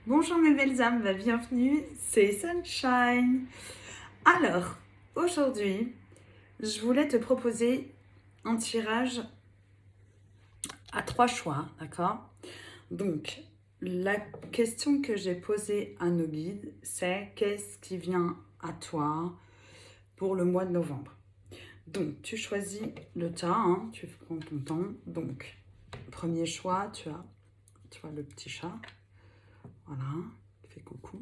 Bonjour mes belles âmes, bienvenue, c'est Sunshine. Alors, aujourd'hui, je voulais te proposer un tirage à 3 choix, d'accord? Donc, la question que j'ai posée à nos guides, c'est qu'est-ce qui vient à toi pour le mois de novembre? Donc, tu choisis le tas, hein, tu prends ton temps. Donc, premier choix, tu vois le petit chat, voilà, il fait coucou.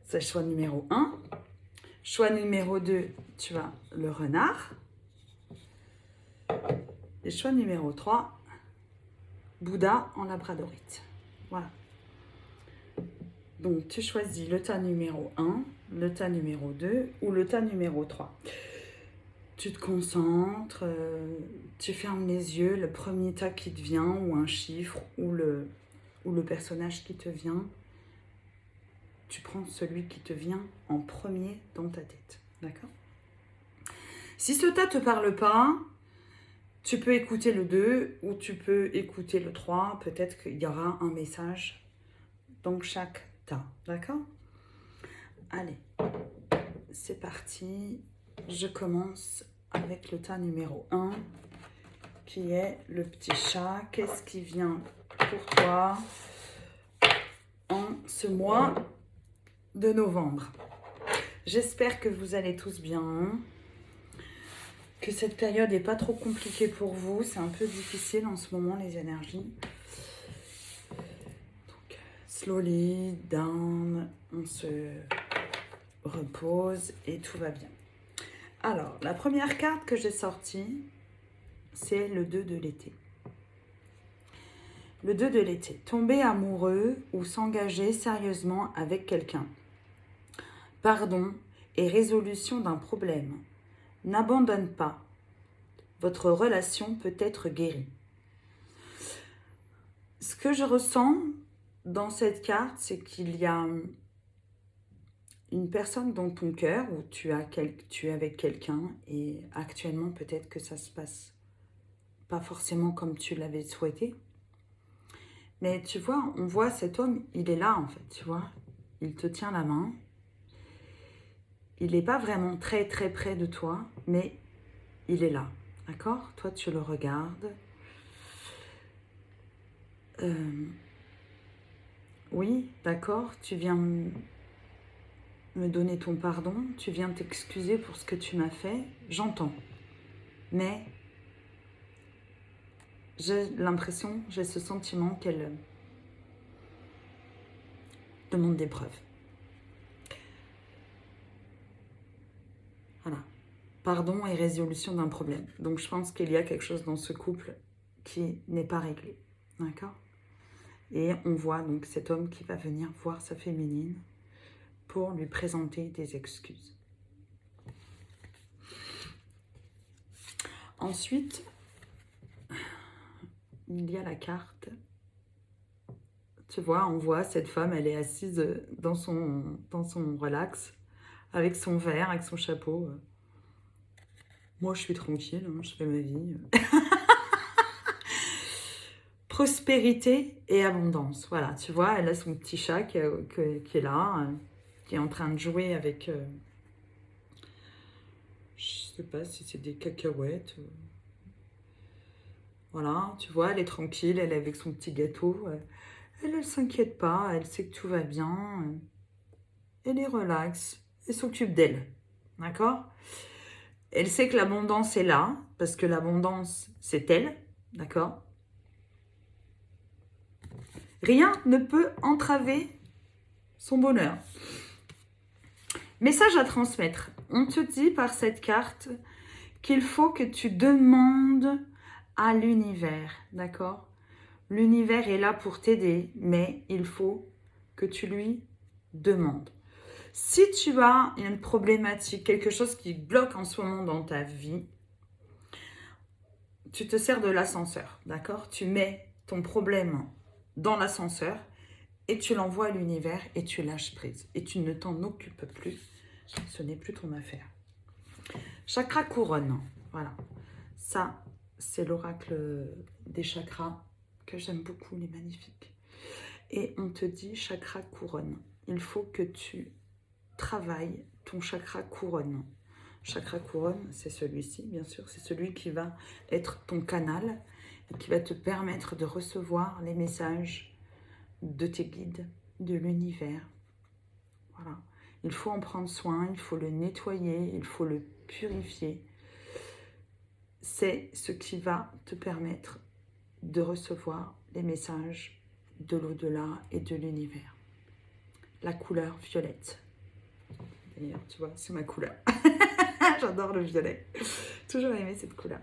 C'est le choix numéro 1. Choix numéro 2, tu as le renard. Et choix numéro 3, Bouddha en labradorite. Voilà. Donc, tu choisis le tas numéro 1, le tas numéro 2 ou le tas numéro 3. Tu te concentres, tu fermes les yeux, le premier tas qui te vient, ou un chiffre, ou le personnage qui te vient. Tu prends celui qui te vient en premier dans ta tête. D'accord? Si ce tas ne te parle pas, tu peux écouter le 2 ou tu peux écouter le 3. Peut-être qu'il y aura un message dans chaque tas. D'accord? Allez, c'est parti. Je commence avec le tas numéro 1 qui est le petit chat. Qu'est-ce qui vient pour toi en ce mois de novembre? J'espère que vous allez tous bien. Que cette période n'est pas trop compliquée pour vous. C'est un peu difficile en ce moment, les énergies. Donc, slowly, down, on se repose et tout va bien. Alors, la première carte que j'ai sortie, c'est le 2 de l'été. Le 2 de l'été. Tomber amoureux ou s'engager sérieusement avec quelqu'un. Pardon et résolution d'un problème. N'abandonne pas. Votre relation peut être guérie. Ce que je ressens dans cette carte, c'est qu'il y a une personne dans ton cœur où tu es avec quelqu'un et actuellement peut-être que ça se passe pas forcément comme tu l'avais souhaité. Mais tu vois, on voit cet homme, il est là en fait, tu vois. Il te tient la main. Il n'est pas vraiment très très près de toi, mais il est là, d'accord? Toi, tu le regardes. Oui, d'accord, tu viens me donner ton pardon, tu viens t'excuser pour ce que tu m'as fait, j'entends. Mais j'ai l'impression, j'ai ce sentiment qu'elle demande des preuves. Voilà. Pardon et résolution d'un problème. Donc je pense qu'il y a quelque chose dans ce couple qui n'est pas réglé. D'accord? Et on voit donc cet homme qui va venir voir sa féminine pour lui présenter des excuses. Ensuite, il y a la carte. Tu vois, on voit cette femme, elle est assise dans son relax, avec son verre, avec son chapeau. Moi, je suis tranquille, hein, je fais ma vie. Prospérité et abondance. Voilà, tu vois, elle a son petit chat qui est là, qui est en train de jouer avec... je sais pas si c'est des cacahuètes. Voilà, tu vois, elle est tranquille, elle est avec son petit gâteau. Elle ne s'inquiète pas, elle sait que tout va bien. Elle est relaxe, elle s'occupe d'elle. D'accord? Elle sait que l'abondance est là, parce que l'abondance, c'est elle. D'accord? Rien ne peut entraver son bonheur. Message à transmettre. On te dit par cette carte qu'il faut que tu demandes à l'univers, d'accord? L'univers est là pour t'aider, mais il faut que tu lui demandes. Si tu as une problématique, quelque chose qui bloque en ce moment dans ta vie, tu te sers de l'ascenseur, d'accord? Tu mets ton problème dans l'ascenseur et tu l'envoies à l'univers et tu lâches prise. Et tu ne t'en occupes plus. Ce n'est plus ton affaire. Chakra couronne. Voilà. Ça, c'est l'oracle des chakras que j'aime beaucoup, il est magnifique. et on te dit chakra couronne. Il faut que tu travailles ton chakra couronne. Chakra couronne, c'est celui-ci, bien sûr. C'est celui qui va être ton canal et qui va te permettre de recevoir les messages de tes guides, de l'univers. Voilà. Il faut en prendre soin, il faut le nettoyer, il faut le purifier. C'est ce qui va te permettre de recevoir les messages de l'au-delà et de l'univers. La couleur violette. D'ailleurs, tu vois, c'est ma couleur. J'adore le violet. Toujours aimé cette couleur.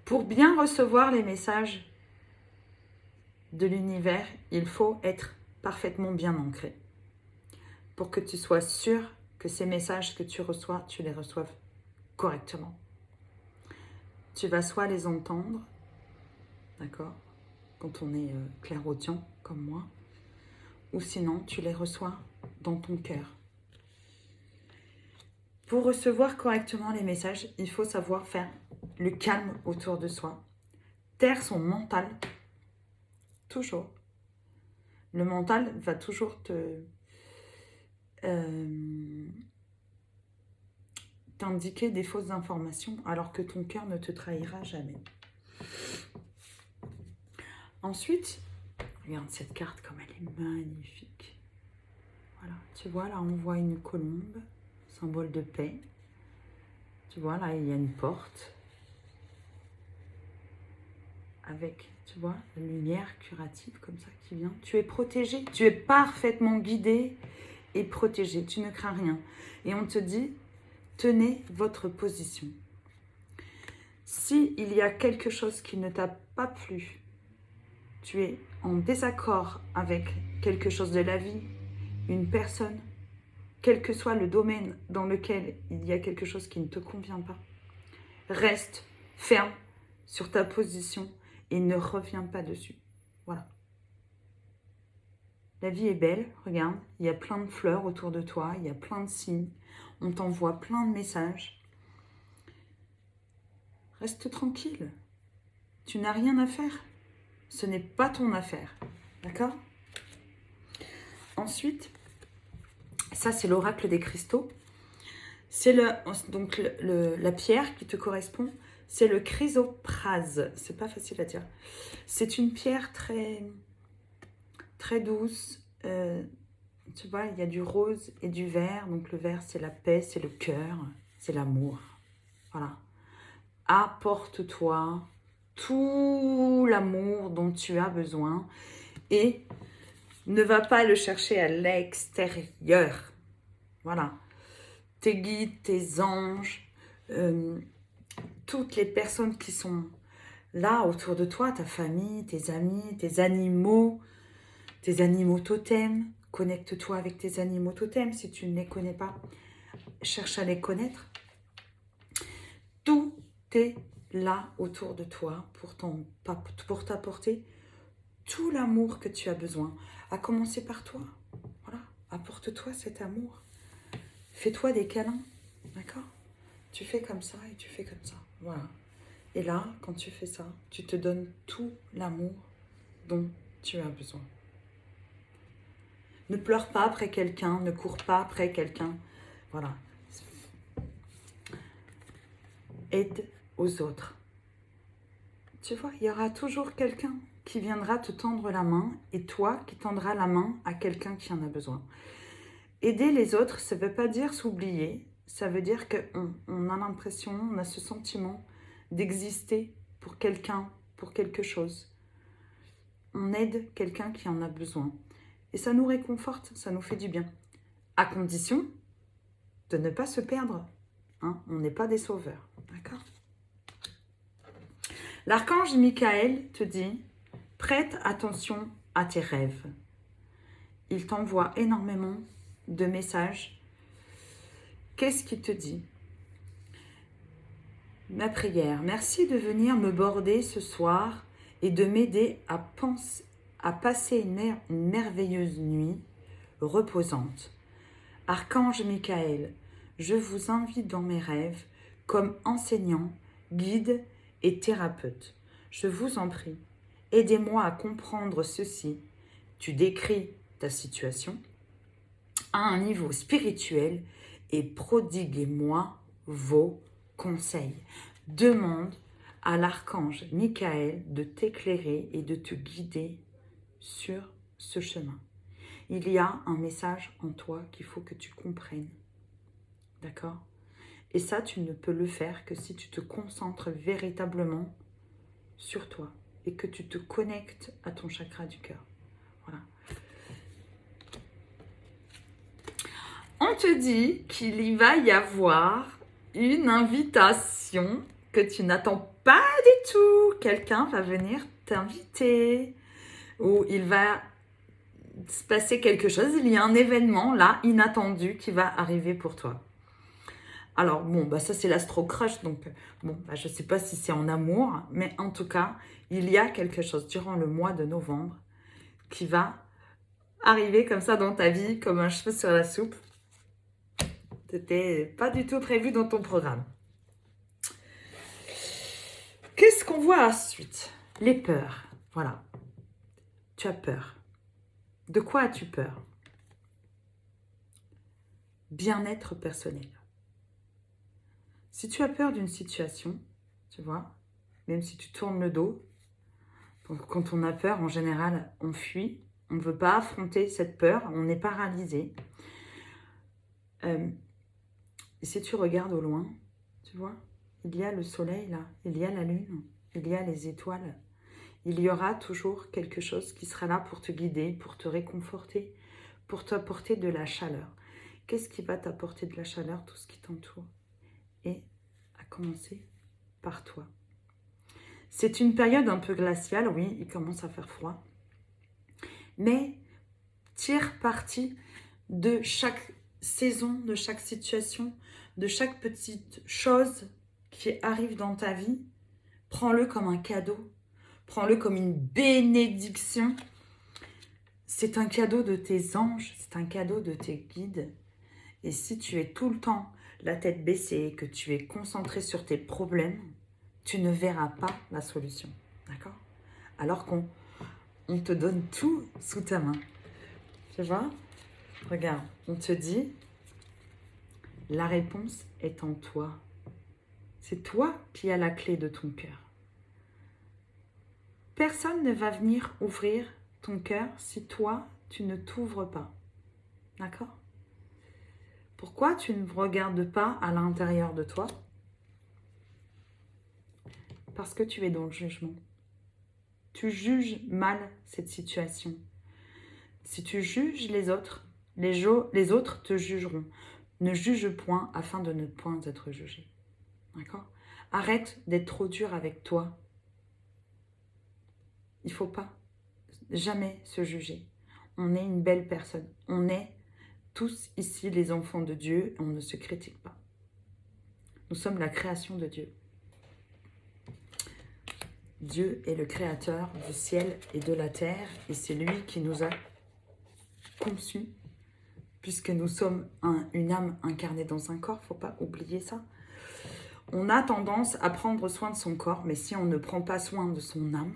Pour bien recevoir les messages de l'univers, il faut être parfaitement bien ancré. Pour que tu sois sûr que ces messages que tu reçois, tu les reçoives correctement. Tu vas soit les entendre, d'accord, quand on est clairaudient comme moi, ou sinon tu les reçois dans ton cœur. Pour recevoir correctement les messages, il faut savoir faire le calme autour de soi. Taire son mental, toujours. Le mental va toujours t'indiquer des fausses informations alors que ton cœur ne te trahira jamais. Ensuite, regarde cette carte comme elle est magnifique. Voilà, tu vois là on voit une colombe, symbole de paix. Tu vois là il y a une porte avec, tu vois, la lumière curative comme ça qui vient. Tu es protégé, tu es parfaitement guidé et protégé, tu ne crains rien. Et on te dit, tenez votre position. Si il y a quelque chose qui ne t'a pas plu, tu es en désaccord avec quelque chose de la vie, une personne, quel que soit le domaine dans lequel il y a quelque chose qui ne te convient pas, reste ferme sur ta position et ne reviens pas dessus. Voilà. La vie est belle, regarde, il y a plein de fleurs autour de toi, il y a plein de signes, on t'envoie plein de messages. Reste tranquille, tu n'as rien à faire, ce n'est pas ton affaire, d'accord? Ensuite, ça c'est l'oracle des cristaux, c'est donc la pierre qui te correspond, c'est le chrysoprase, c'est pas facile à dire. C'est une pierre très, très douce, tu vois, il y a du rose et du vert, donc le vert c'est la paix, c'est le cœur, c'est l'amour, voilà. Apporte-toi tout l'amour dont tu as besoin et ne va pas le chercher à l'extérieur, voilà. Tes guides, tes anges, toutes les personnes qui sont là autour de toi, ta famille, tes amis, tes animaux totems. Connecte-toi avec tes animaux totems si tu ne les connais pas. Cherche à les connaître. Tout est là autour de toi pour t'apporter tout l'amour que tu as besoin. À commencer par toi. Voilà. Apporte-toi cet amour. Fais-toi des câlins. D'accord ? Tu fais comme ça et tu fais comme ça. Voilà. Et là, quand tu fais ça, tu te donnes tout l'amour dont tu as besoin. Ne pleure pas après quelqu'un, ne cours pas après quelqu'un. Voilà. Aide aux autres. Tu vois, il y aura toujours quelqu'un qui viendra te tendre la main et toi qui tendras la main à quelqu'un qui en a besoin. Aider les autres, ça ne veut pas dire s'oublier. Ça veut dire qu'on a l'impression, on a ce sentiment d'exister pour quelqu'un, pour quelque chose. On aide quelqu'un qui en a besoin. Et ça nous réconforte, ça nous fait du bien. À condition de ne pas se perdre. Hein, on n'est pas des sauveurs. D'accord ? L'archange Michael te dit, prête attention à tes rêves. Il t'envoie énormément de messages. Qu'est-ce qu'il te dit ? Ma prière, merci de venir me border ce soir et de m'aider à passer une merveilleuse nuit reposante. Archange Michael, je vous invite dans mes rêves comme enseignant, guide et thérapeute. Je vous en prie, Aidez-moi à comprendre ceci. Tu décris ta situation à un niveau spirituel et prodiguez-moi vos conseils. Demande à l'archange Michael de t'éclairer et de te guider sur ce chemin. Il y a un message en toi qu'il faut que tu comprennes. D'accord? Et ça, tu ne peux le faire que si tu te concentres véritablement sur toi et que tu te connectes à ton chakra du cœur. Voilà. On te dit qu'il y va y avoir une invitation que tu n'attends pas du tout. Quelqu'un va venir t'inviter ou il va se passer quelque chose. Il y a un événement là inattendu qui va arriver pour toi. Alors bon, bah ça c'est l'astro-crush, donc bon, bah, je ne sais pas si c'est en amour, mais en tout cas, il y a quelque chose durant le mois de novembre qui va arriver comme ça dans ta vie, comme un cheveu sur la soupe. C'était pas du tout prévu dans ton programme. Qu'est-ce qu'on voit ensuite? Les peurs. Voilà. Tu as peur. De quoi as-tu peur? Bien-être personnel. Si tu as peur d'une situation, tu vois, même si tu tournes le dos, quand on a peur, en général, on fuit. On ne veut pas affronter cette peur. On est paralysé. Et si tu regardes au loin, tu vois, il y a le soleil là, il y a la lune, il y a les étoiles. Il y aura toujours quelque chose qui sera là pour te guider, pour te réconforter, pour t'apporter de la chaleur. Qu'est-ce qui va t'apporter de la chaleur? Tout ce qui t'entoure. Et à commencer par toi. C'est une période un peu glaciale, oui, il commence à faire froid. Mais tire parti de chaque saison, de chaque situation, de chaque petite chose qui arrive dans ta vie. Prends-le comme un cadeau. Prends-le comme une bénédiction. C'est un cadeau de tes anges, c'est un cadeau de tes guides. Et si tu es tout le temps la tête baissée, que tu es concentré sur tes problèmes, tu ne verras pas la solution. D'accord? Alors qu'on te donne tout sous ta main. Tu vois? Regarde, on te dit, la réponse est en toi. C'est toi qui as la clé de ton cœur. Personne ne va venir ouvrir ton cœur si toi, tu ne t'ouvres pas. D'accord? Pourquoi tu ne regardes pas à l'intérieur de toi? Parce que tu es dans le jugement. Tu juges mal cette situation. Si tu juges les autres, les autres te jugeront. Ne juge point afin de ne point être jugé. D'accord? Arrête d'être trop dur avec toi. Il ne faut pas jamais se juger. On est une belle personne. On est tous ici les enfants de Dieu. On ne se critique pas. Nous sommes la création de Dieu. Dieu est le créateur du ciel et de la terre. Et c'est lui qui nous a conçus. Puisque nous sommes une âme incarnée dans un corps. Il ne faut pas oublier ça. On a tendance à prendre soin de son corps. Mais si on ne prend pas soin de son âme,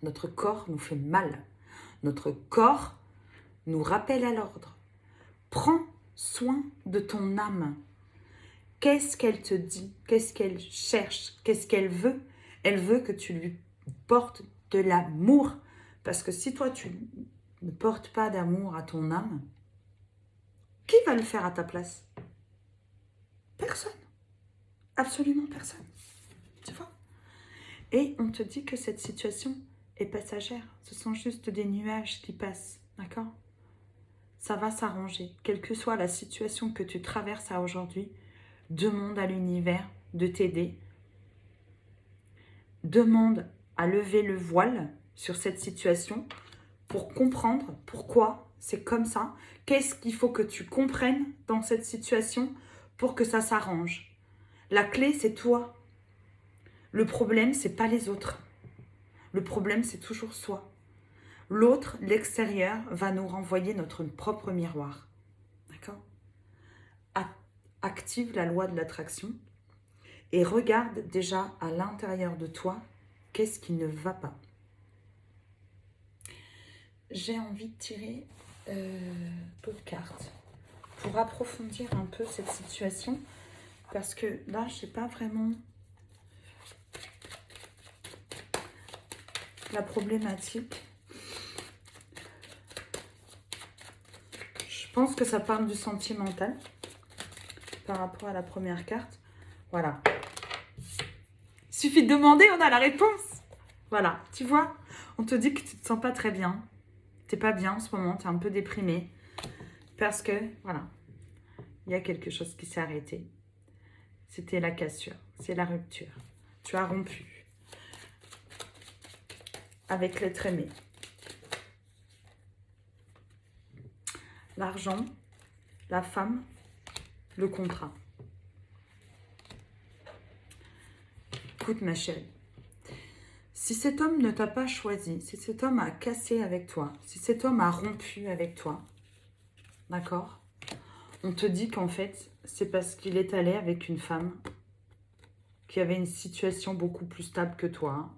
notre corps nous fait mal. Notre corps nous rappelle à l'ordre. Prends soin de ton âme. Qu'est-ce qu'elle te dit? Qu'est-ce qu'elle cherche? Qu'est-ce qu'elle veut? Elle veut que tu lui portes de l'amour. Parce que si toi, tu ne portes pas d'amour à ton âme, qui va le faire à ta place? Personne. Absolument personne. Tu vois? Et on te dit que cette situation est passagère. Ce sont juste des nuages qui passent. D'accord? Ça va s'arranger. Quelle que soit la situation que tu traverses à aujourd'hui, demande à l'univers de t'aider. Demande à lever le voile sur cette situation pour comprendre pourquoi c'est comme ça. Qu'est-ce qu'il faut que tu comprennes dans cette situation pour que ça s'arrange? La clé, c'est toi. Le problème, c'est pas les autres. Le problème, c'est toujours soi. L'autre, l'extérieur, va nous renvoyer notre propre miroir. D'accord? Active la loi de l'attraction et regarde déjà à l'intérieur de toi Qu'est-ce qui ne va pas? J'ai envie de tirer d'autres cartes pour approfondir un peu cette situation. Parce que là, je n'ai pas vraiment la problématique. Je pense que ça parle du sentimental par rapport à la première carte. Voilà. Il suffit de demander, on a la réponse. Voilà, tu vois, on te dit que tu ne te sens pas très bien. Tu n'es pas bien en ce moment, tu es un peu déprimé. Parce que, voilà, il y a quelque chose qui s'est arrêté. C'était la cassure, c'est la rupture. Tu as rompu avec l'être aimé. L'argent, la femme, le contrat. Écoute ma chérie, si cet homme ne t'a pas choisi, si cet homme a cassé avec toi, si cet homme a rompu avec toi, d'accord? On te dit qu'en fait, c'est parce qu'il est allé avec une femme qui avait une situation beaucoup plus stable que toi.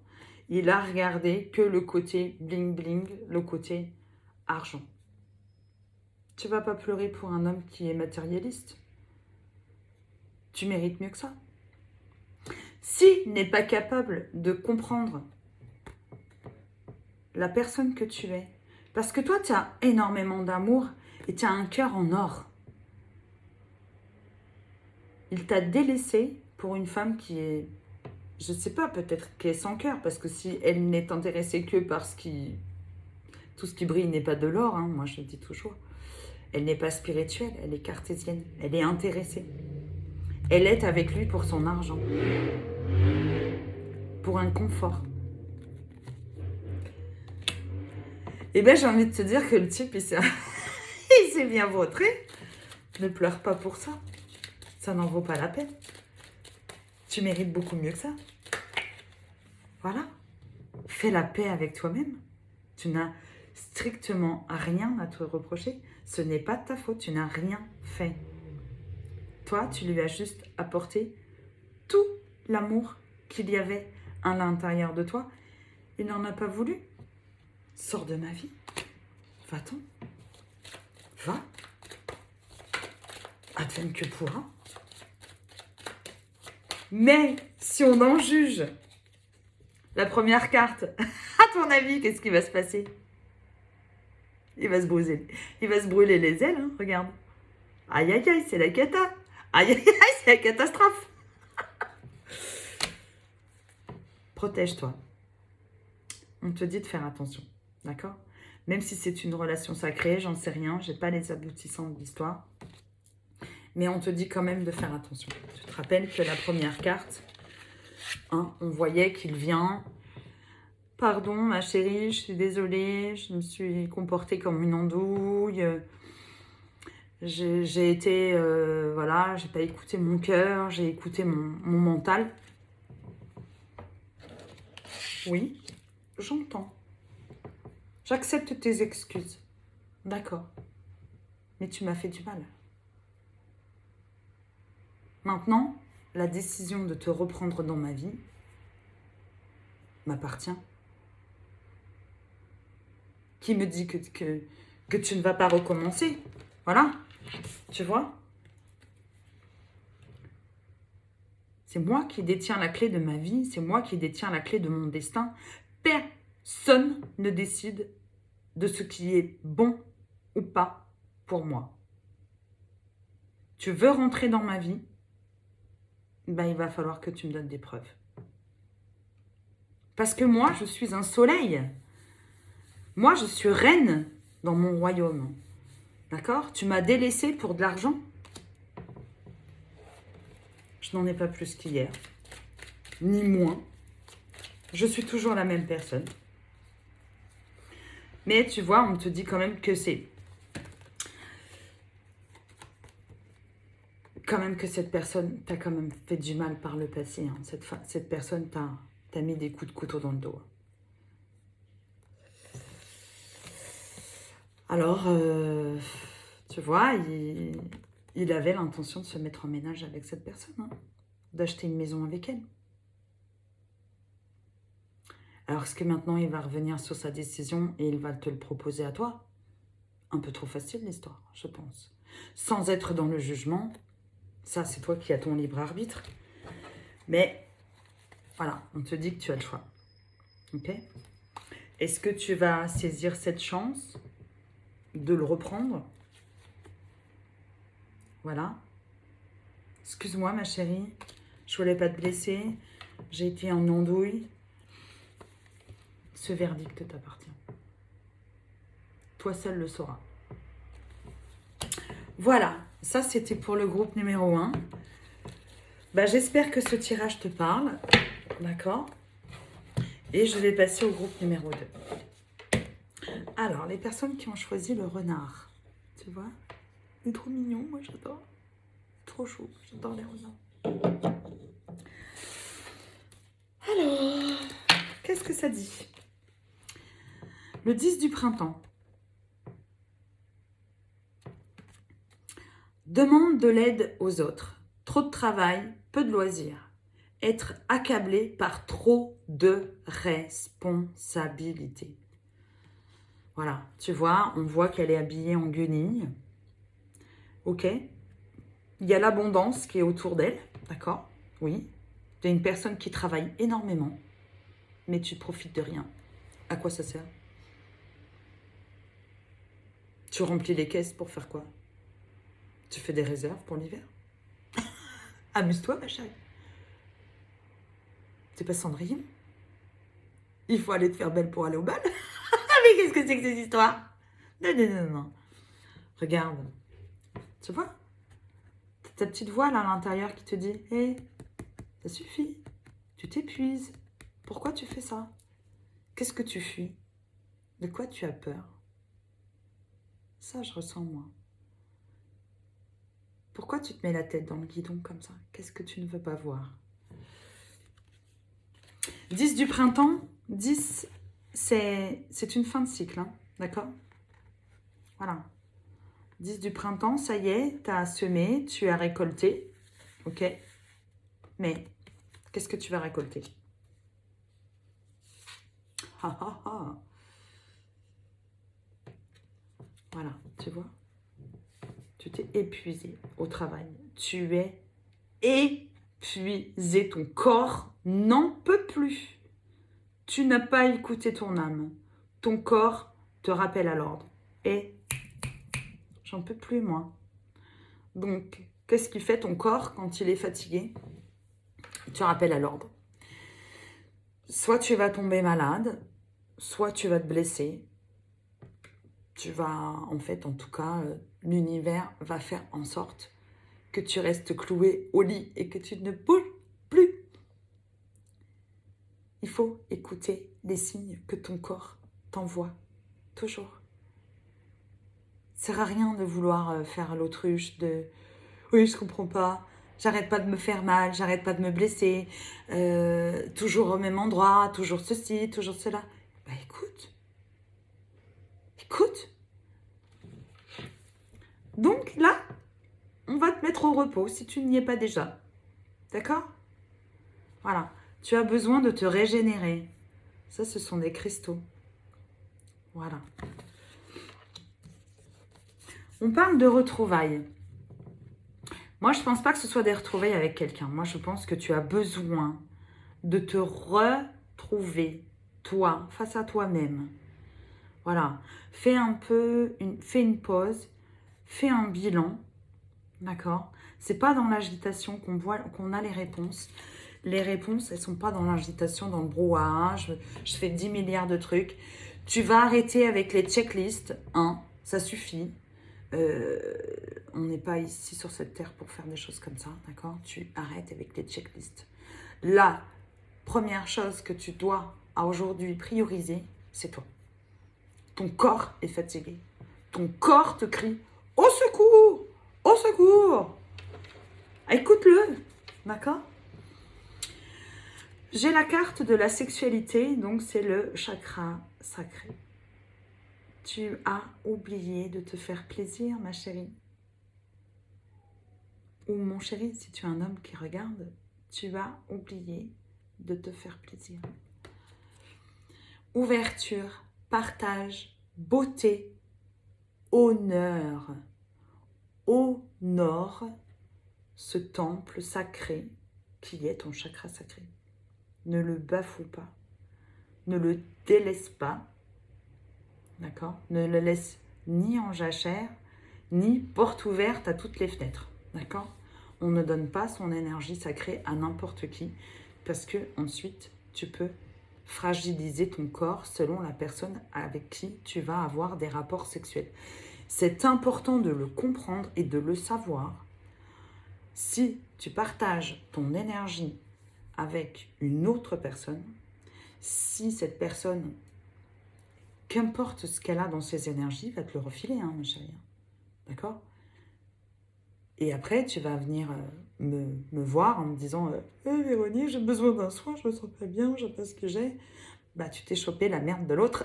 Il a regardé que le côté bling-bling, le côté argent. Tu vas pas pleurer pour un homme qui est matérialiste. Tu mérites mieux que ça. S'il n'est pas capable de comprendre la personne que tu es, parce que toi, tu as énormément d'amour et tu as un cœur en or. Il t'a délaissé pour une femme qui est, je sais pas, peut-être qu'elle est sans cœur, parce que si elle n'est intéressée que parce que tout ce qui brille n'est pas de l'or, hein, moi je le dis toujours. Elle n'est pas spirituelle, elle est cartésienne, elle est intéressée. Elle est avec lui pour son argent, pour un confort. Eh bien, j'ai envie de te dire que le type, il s'est bien vautré. Ne pleure pas pour ça. Ça n'en vaut pas la peine. Tu mérites beaucoup mieux que ça. Voilà. Fais la paix avec toi-même. Tu n'as strictement rien à te reprocher. Ce n'est pas de ta faute. Tu n'as rien fait. Toi, tu lui as juste apporté tout l'amour qu'il y avait à l'intérieur de toi. Il n'en a pas voulu. Sors de ma vie. Va-t'en. Va. Advienne que pourra. Mais si on en juge la première carte, à ton avis, qu'est-ce qui va se passer? Il va se brûler. Il va se brûler les ailes, hein, regarde. Aïe, aïe, aïe, c'est la cata. Aïe, aïe, aïe, c'est la catastrophe. Protège-toi. On te dit de faire attention, d'accord? Même si c'est une relation sacrée, j'en sais rien, j'ai pas les aboutissants de l'histoire. Mais on te dit quand même de faire attention. Tu te rappelles que la première carte, hein, on voyait qu'il vient. Pardon, ma chérie, je suis désolée, je me suis comportée comme une andouille. J'ai été, voilà, j'ai pas écouté mon cœur, j'ai écouté mon mental. Oui, j'entends. J'accepte tes excuses. D'accord. Mais tu m'as fait du mal. Maintenant, la décision de te reprendre dans ma vie m'appartient. Qui me dit que tu ne vas pas recommencer? Voilà, tu vois? C'est moi qui détiens la clé de ma vie, c'est moi qui détiens la clé de mon destin. Personne ne décide de ce qui est bon ou pas pour moi. Tu veux rentrer dans ma vie? Ben, il va falloir que tu me donnes des preuves. Parce que moi, je suis un soleil. Moi, je suis reine dans mon royaume. D'accord? Tu m'as délaissé pour de l'argent. Je n'en ai pas plus qu'hier. Ni moins. Je suis toujours la même personne. Mais tu vois, on te dit quand même que c'est... Quand même que cette personne t'a quand même fait du mal par le passé. Hein. Cette personne t'a mis des coups de couteau dans le dos. Alors, tu vois, il avait l'intention de se mettre en ménage avec cette personne. Hein, d'acheter une maison avec elle. Alors, est-ce que maintenant, il va revenir sur sa décision et il va te le proposer à toi? Un peu trop facile, l'histoire, je pense. Sans être dans le jugement, ça, c'est toi qui as ton libre arbitre. Mais, voilà, on te dit que tu as le choix. Ok? Est-ce que tu vas saisir cette chance de le reprendre? Voilà. Excuse-moi, ma chérie. Je voulais pas te blesser. J'ai été en andouille. Ce verdict t'appartient. Toi seul le sauras. Voilà. Ça, c'était pour le groupe numéro 1. Bah, j'espère que ce tirage te parle. D'accord? Et je vais passer au groupe numéro 2. Alors, les personnes qui ont choisi le renard. Tu vois? Il est trop mignon, moi j'adore. Trop chou, j'adore les renards. Alors, qu'est-ce que ça dit? Le 10 du printemps. Demande de l'aide aux autres. Trop de travail, peu de loisirs. Être accablé par trop de responsabilités. Voilà, tu vois, on voit qu'elle est habillée en guenille. Ok? Il y a l'abondance qui est autour d'elle, d'accord? Oui. Tu es une personne qui travaille énormément, mais tu profites de rien. À quoi ça sert? Tu remplis les caisses pour faire quoi? Tu fais des réserves pour l'hiver? Amuse-toi, ma chérie. C'est pas Cendrillon? Il faut aller te faire belle pour aller au bal? Mais qu'est-ce que c'est que cette histoire? Non, non, non, non. Regarde. Tu vois? Ta petite voix là à l'intérieur qui te dit hé, ça suffit. Tu t'épuises. Pourquoi tu fais ça? Qu'est-ce que tu fuis? De quoi tu as peur? Ça, je ressens moi. Pourquoi tu te mets la tête dans le guidon comme ça? Qu'est-ce que tu ne veux pas voir? 10 du printemps, 10, c'est une fin de cycle, hein, d'accord? Voilà. 10 du printemps, ça y est, tu as semé, tu as récolté, ok? Mais qu'est-ce que tu vas récolter? Ah, ah, ah. Voilà, tu vois? Tu t'es épuisé au travail. Tu es épuisé. Ton corps n'en peut plus. Tu n'as pas écouté ton âme. Ton corps te rappelle à l'ordre. Et j'en peux plus, moi. Donc, qu'est-ce qui fait ton corps quand il est fatigué? Tu rappelles à l'ordre. Soit tu vas tomber malade, soit tu vas te blesser. Tu vas, en fait, en tout cas, l'univers va faire en sorte que tu restes cloué au lit et que tu ne bouges plus. Il faut écouter les signes que ton corps t'envoie, toujours. Ça sert à rien de vouloir faire l'autruche de « oui, je comprends pas, j'arrête pas de me faire mal, j'arrête pas de me blesser, toujours au même endroit, toujours ceci, toujours cela. » Bah écoute. Donc là, on va te mettre au repos si tu n'y es pas déjà. D'accord? Voilà. Tu as besoin de te régénérer. Ça, ce sont des cristaux. Voilà. On parle de retrouvailles. Moi, je ne pense pas que ce soit des retrouvailles avec quelqu'un. Moi, je pense que tu as besoin de te retrouver, toi, face à toi-même. Voilà. Fais une pause, fais un bilan. D'accord? C'est pas dans l'agitation qu'on a les réponses. Les réponses, elles sont pas dans l'agitation, dans le brouhaha. Je fais 10 milliards de trucs. Tu vas arrêter avec les checklists. Hein, ça suffit. On n'est pas ici sur cette terre pour faire des choses comme ça. D'accord? Tu arrêtes avec les checklists. La première chose que tu dois à aujourd'hui prioriser, c'est toi. Ton corps est fatigué. Ton corps te crie « Au secours! Au secours !» Écoute-le, d'accord? J'ai la carte de la sexualité, donc c'est le chakra sacré. Tu as oublié de te faire plaisir, ma chérie. Ou mon chéri, si tu es un homme qui regarde, tu as oublié de te faire plaisir. ouverture, partage, beauté, honneur. Honore ce temple sacré qui est ton chakra sacré. Ne le bafoue pas. Ne le délaisse pas. D'accord? Ne le laisse ni en jachère, ni porte ouverte à toutes les fenêtres. D'accord? On ne donne pas son énergie sacrée à n'importe qui parce que ensuite tu peux fragiliser ton corps selon la personne avec qui tu vas avoir des rapports sexuels. C'est important de le comprendre et de le savoir. Si tu partages ton énergie avec une autre personne, si cette personne, qu'importe ce qu'elle a dans ses énergies, va te le refiler, hein, ma chérie. D'accord? Et après, tu vas venir me voir en me disant Véronique, j'ai besoin d'un soin, je me sens pas bien, je sais pas ce que j'ai. Bah, tu t'es chopé la merde de l'autre.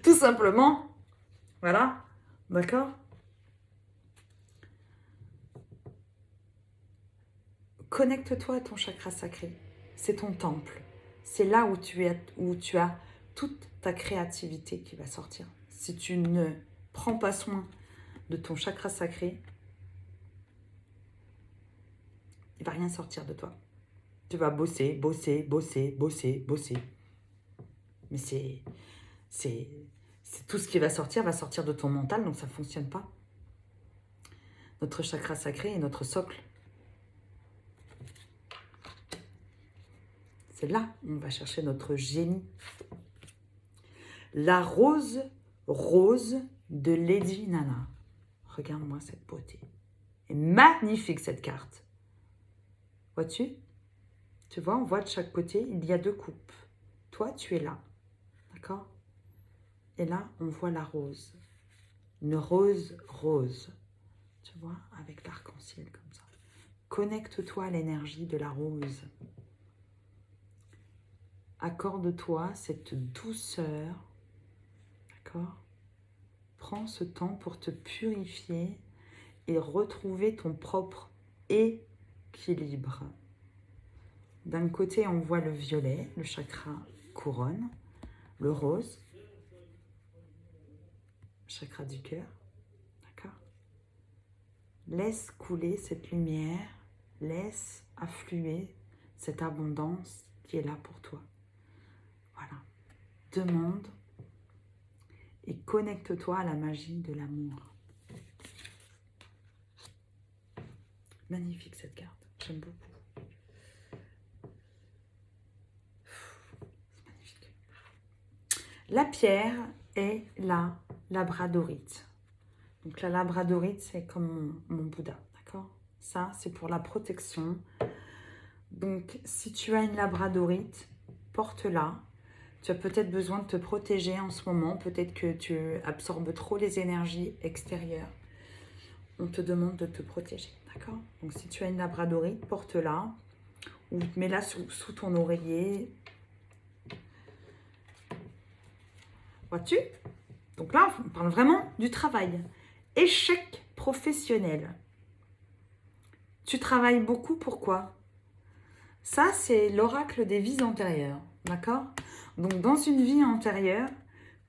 Tout simplement. Voilà. D'accord? Connecte-toi à ton chakra sacré. C'est ton temple. C'est là où tu as toute ta créativité qui va sortir. Si tu ne prends pas soin de ton chakra sacré, il ne va rien sortir de toi. Tu vas bosser. Mais c'est tout ce qui va sortir de ton mental, donc ça ne fonctionne pas. Notre chakra sacré est notre socle. C'est là où on va chercher notre génie. La rose de Lady Nana. Regarde-moi cette beauté. C'est magnifique cette carte. Vois-tu? Tu vois, on voit de chaque côté, il y a 2 coupes. Toi, tu es là. D'accord? Et là, on voit la rose. Une rose rose. Tu vois, avec l'arc-en-ciel comme ça. Connecte-toi à l'énergie de la rose. Accorde-toi cette douceur. D'accord? Prends ce temps pour te purifier et retrouver ton propre équilibre. D'un côté, on voit le violet, le chakra couronne, le rose, chakra du cœur. D'accord? Laisse couler cette lumière, laisse affluer cette abondance qui est là pour toi. Voilà. Demande et connecte-toi à la magie de l'amour. Magnifique cette carte, j'aime beaucoup. C'est magnifique. La pierre est la labradorite. Donc la labradorite, c'est comme mon Bouddha, d'accord? Ça, c'est pour la protection. Donc si tu as une labradorite, porte-la. Tu as peut-être besoin de te protéger en ce moment. Peut-être que tu absorbes trop les énergies extérieures. On te demande de te protéger, d'accord? Donc, si tu as une labradorite, porte-la ou mets-la sous ton oreiller. Vois-tu? Donc là, on parle vraiment du travail. Échec professionnel. Tu travailles beaucoup, pourquoi? Ça, c'est l'oracle des vies antérieures, d'accord? Donc, dans une vie antérieure,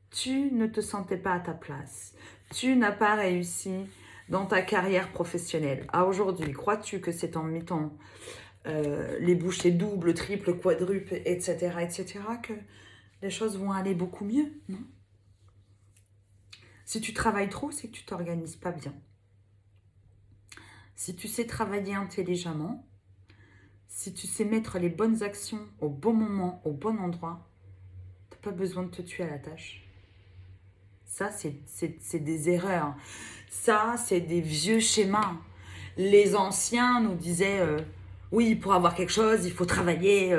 tu ne te sentais pas à ta place. Tu n'as pas réussi dans ta carrière professionnelle. À aujourd'hui, crois-tu que c'est en mettant les bouchées doubles, triples, quadruples, etc., que les choses vont aller beaucoup mieux? Non. Si tu travailles trop, c'est que tu ne t'organises pas bien. Si tu sais travailler intelligemment, si tu sais mettre les bonnes actions au bon moment, au bon endroit, tu n'as pas besoin de te tuer à la tâche. Ça, c'est des erreurs. Ça, c'est des vieux schémas. Les anciens nous disaient oui, pour avoir quelque chose, il faut travailler.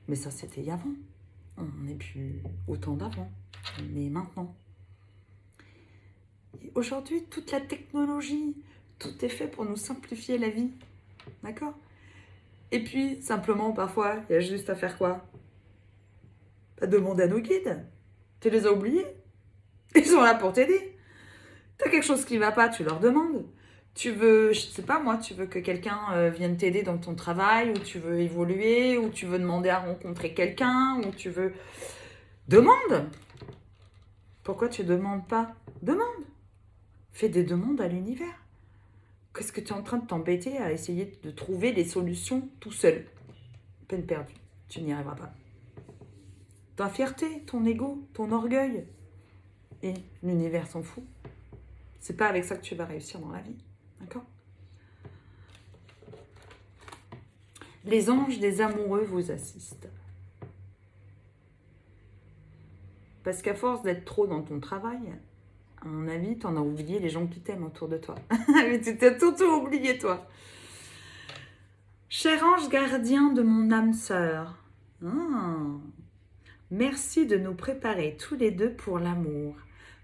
Mais ça, c'était avant. On n'est plus autant d'avant. Mais maintenant. Aujourd'hui, toute la technologie, tout est fait pour nous simplifier la vie. D'accord? Et puis, simplement, parfois, il y a juste à faire quoi? À demander à nos guides. Tu les as oubliés? Ils sont là pour t'aider. T'as quelque chose qui ne va pas, tu leur demandes. Tu veux, je sais pas moi, tu veux que quelqu'un vienne t'aider dans ton travail, ou tu veux évoluer, ou tu veux demander à rencontrer quelqu'un, ou tu veux... Demande. Pourquoi tu ne demandes pas? Demande. Fais des demandes à l'univers. Qu'est-ce que tu es en train de t'embêter à essayer de trouver les solutions tout seul? Peine perdue. Tu n'y arriveras pas. Ta fierté, ton ego, ton orgueil. Et l'univers s'en fout. C'est pas avec ça que tu vas réussir dans la vie. D'accord? Les anges des amoureux vous assistent. Parce qu'à force d'être trop dans ton travail, à mon avis, t'en as oublié les gens qui t'aiment autour de toi. Mais tu t'as tout oublié, toi. Cher ange gardien de mon âme sœur, merci de nous préparer tous les deux pour l'amour,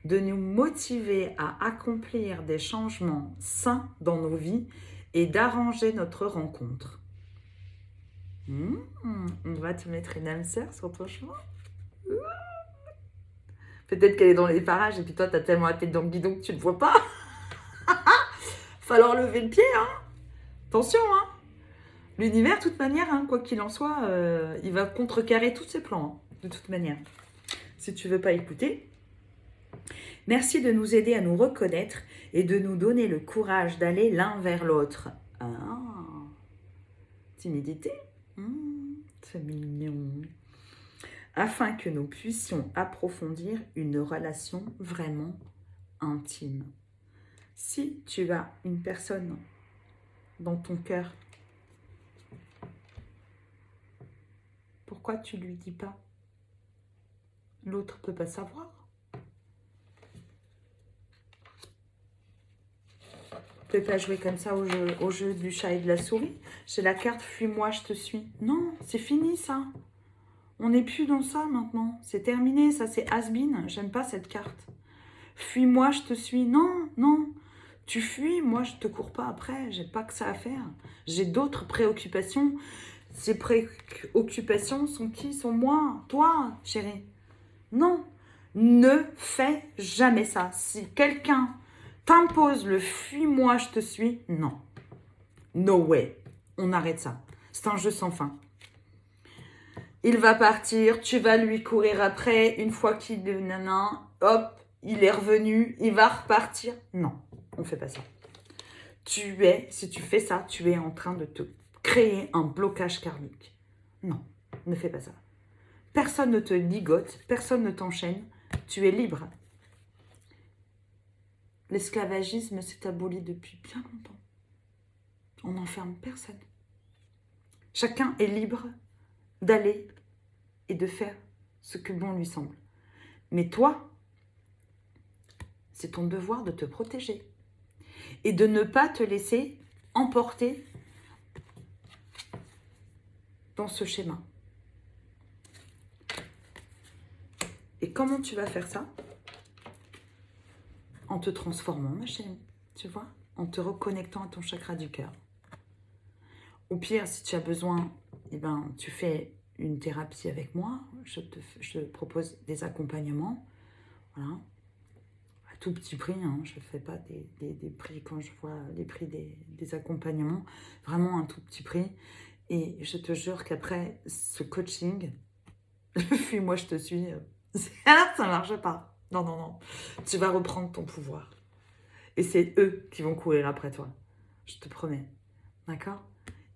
de nous motiver à accomplir des changements sains dans nos vies et d'arranger notre rencontre. On va te mettre une âme sœur sur ton chemin. Peut-être qu'elle est dans les parages et puis toi, t'as tellement la tête dans le guidon que tu ne vois pas. Falloir lever le pied, hein. Attention, hein. L'univers, de toute manière, hein, quoi qu'il en soit, il va contrecarrer tous ses plans, hein, de toute manière. Si tu veux pas écouter, merci de nous aider à nous reconnaître et de nous donner le courage d'aller l'un vers l'autre. Timidité, c'est mignon. Afin que nous puissions approfondir une relation vraiment intime. Si tu as une personne dans ton cœur, pourquoi tu ne lui dis pas? L'autre ne peut pas savoir. Tu ne peux pas jouer comme ça au jeu du chat et de la souris. J'ai la carte « Fuis-moi, je te suis ». Non, c'est fini ça. On n'est plus dans ça maintenant. C'est terminé, ça c'est has-been. J'aime pas cette carte. Fuis-moi, je te suis. Non, non. Tu fuis, moi je te cours pas après. J'ai pas que ça à faire. J'ai d'autres préoccupations. Ces préoccupations sont qui? Sont moi, toi, chérie. Non, ne fais jamais ça. Si quelqu'un t'impose le fuis-moi, je te suis, non. No way. On arrête ça. C'est un jeu sans fin. Il va partir, tu vas lui courir après, une fois qu'il est nanan, hop, il est revenu, il va repartir. Non, on ne fait pas ça. Si tu fais ça, tu es en train de te créer un blocage karmique. Non, ne fais pas ça. Personne ne te ligote, personne ne t'enchaîne, tu es libre. L'esclavagisme s'est aboli depuis bien longtemps. On n'enferme personne. Chacun est libre d'aller et de faire ce que bon lui semble. Mais toi, c'est ton devoir de te protéger et de ne pas te laisser emporter dans ce schéma. Et comment tu vas faire ça? En te transformant, ma chérie, tu vois, en te reconnectant à ton chakra du cœur. Au pire, si tu as besoin, eh ben, tu fais une thérapie avec moi. Je te propose des accompagnements. Voilà. À tout petit prix. Hein. Je ne fais pas des prix quand je vois les prix des accompagnements. Vraiment un tout petit prix. Et je te jure qu'après ce coaching, fuis-moi, je te suis. Ça ne marche pas. Non, non, non. Tu vas reprendre ton pouvoir. Et c'est eux qui vont courir après toi. Je te promets. D'accord?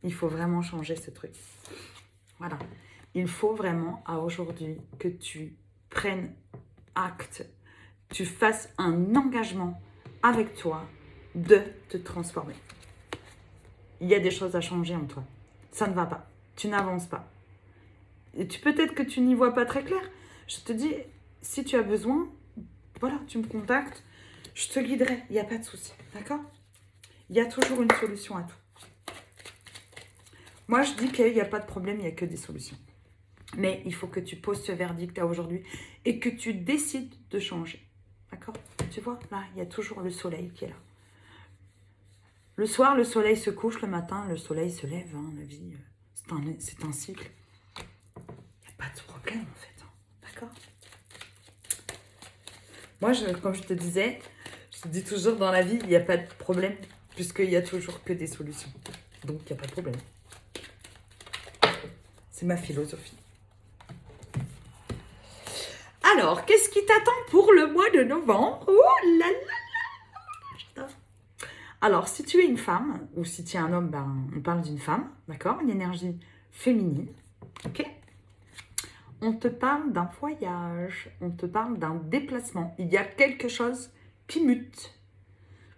Il faut vraiment changer ce truc. Voilà. Il faut vraiment, à aujourd'hui, que tu prennes acte, tu fasses un engagement avec toi de te transformer. Il y a des choses à changer en toi. Ça ne va pas. Tu n'avances pas. Et peut-être que tu n'y vois pas très clair. Je te dis, si tu as besoin, voilà, tu me contactes, je te guiderai. Il n'y a pas de souci. D'accord? Il y a toujours une solution à tout. Moi, je dis qu'il n'y a pas de problème, il n'y a que des solutions. Mais il faut que tu poses ce verdict à aujourd'hui et que tu décides de changer. D'accord? Tu vois, là, il y a toujours le soleil qui est là. Le soir, le soleil se couche, le matin, le soleil se lève. Hein, la vie, c'est un cycle. Il n'y a pas de problème, en fait. Hein, d'accord? Moi, comme je te disais, je te dis toujours, dans la vie, il n'y a pas de problème, puisqu'il n'y a toujours que des solutions. Donc, il n'y a pas de problème. C'est ma philosophie. Alors, qu'est-ce qui t'attend pour le mois de novembre? Oh là là, j'adore. Alors, si tu es une femme, ou si tu es un homme, ben, on parle d'une femme, d'accord? Une énergie féminine, ok? On te parle d'un voyage, on te parle d'un déplacement. Il y a quelque chose qui mute.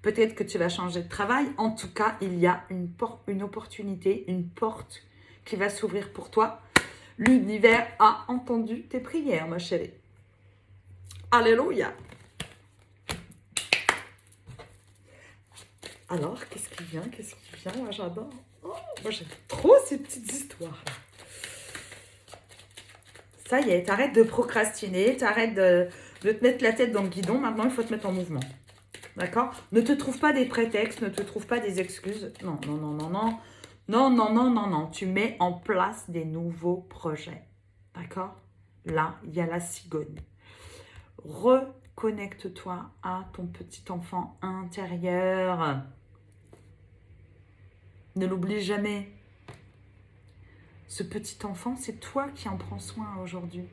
Peut-être que tu vas changer de travail. En tout cas, il y a une opportunité, une porte qui va s'ouvrir pour toi. L'univers a entendu tes prières, ma chérie. Alléluia. Alors, qu'est-ce qui vient? Qu'est-ce qui vient? Moi, j'adore. Oh, moi, j'aime trop ces petites histoires. Ça y est, t'arrêtes de procrastiner, t'arrêtes de te mettre la tête dans le guidon. Maintenant, il faut te mettre en mouvement. D'accord? Ne te trouve pas des prétextes, ne te trouve pas des excuses. Non, non, non, non, non. Non, non, non, non, non. Tu mets en place des nouveaux projets. D'accord? Là, il y a la cigogne. Reconnecte-toi à ton petit enfant intérieur. Ne l'oublie jamais. Ce petit enfant, c'est toi qui en prends soin aujourd'hui.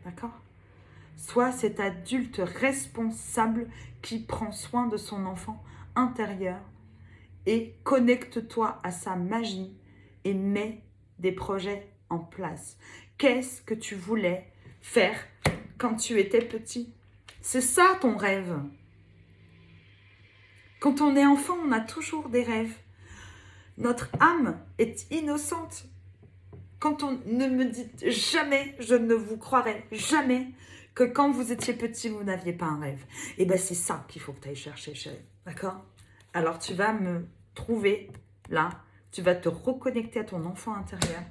D'accord? Sois cet adulte responsable qui prend soin de son enfant intérieur et connecte-toi à sa magie et mets des projets en place. Qu'est-ce que tu voulais faire quand tu étais petit? C'est ça ton rêve. Quand on est enfant, on a toujours des rêves. Notre âme est innocente. Quand on ne me dit jamais, je ne vous croirai jamais que quand vous étiez petit, vous n'aviez pas un rêve. Et bien, c'est ça qu'il faut que tu ailles chercher, chérie. D'accord? Alors, tu vas me trouver là, tu vas te reconnecter à ton enfant intérieur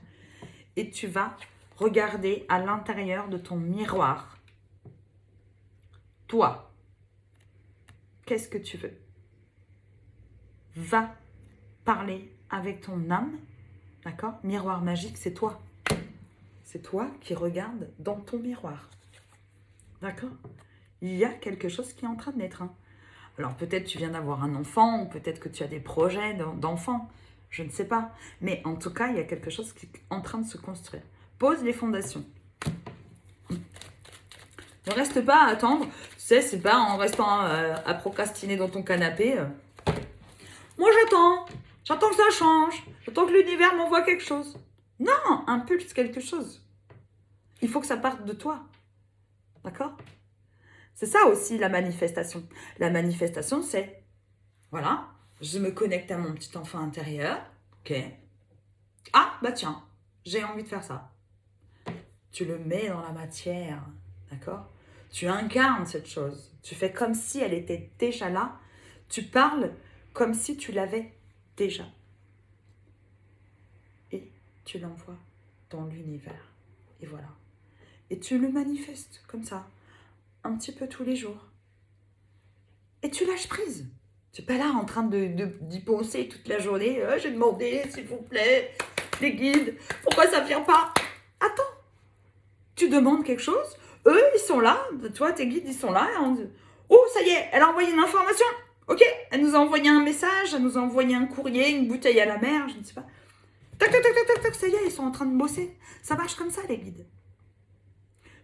et tu vas regarder à l'intérieur de ton miroir. Toi, qu'est-ce que tu veux? Va parler avec ton âme, d'accord? Miroir magique, c'est toi. C'est toi qui regardes dans ton miroir. D'accord? Il y a quelque chose qui est en train de naître. Hein. Alors peut-être tu viens d'avoir un enfant, ou peut-être que tu as des projets d'enfant. Je ne sais pas. Mais en tout cas, il y a quelque chose qui est en train de se construire. Pose les fondations. Ne reste pas à attendre. Tu sais, c'est pas en restant à procrastiner dans ton canapé. Moi, j'attends. J'attends que ça change. J'attends que l'univers m'envoie quelque chose. Non, impulse quelque chose. Il faut que ça parte de toi. D'accord? C'est ça aussi la manifestation. La manifestation, c'est, voilà, je me connecte à mon petit enfant intérieur. Ok. Ah, bah tiens, j'ai envie de faire ça. Tu le mets dans la matière. D'accord? Tu incarnes cette chose. Tu fais comme si elle était déjà là. Tu parles comme si tu l'avais déjà. Et tu l'envoies dans l'univers. Et voilà. Et tu le manifestes comme ça, un petit peu tous les jours. Et tu lâches prise. Tu n'es pas là en train d'y penser toute la journée. J'ai demandé, s'il vous plaît, les guides, pourquoi ça ne vient pas? Attends. Tu demandes quelque chose, eux, ils sont là. Toi, tes guides, ils sont là. Et on dit, oh, ça y est, elle a envoyé une information. Ok, elle nous a envoyé un message, elle nous a envoyé un courrier, une bouteille à la mer, je ne sais pas. Tac, tac, tac, tac, tac, tac, ça y est, ils sont en train de bosser. Ça marche comme ça, les guides.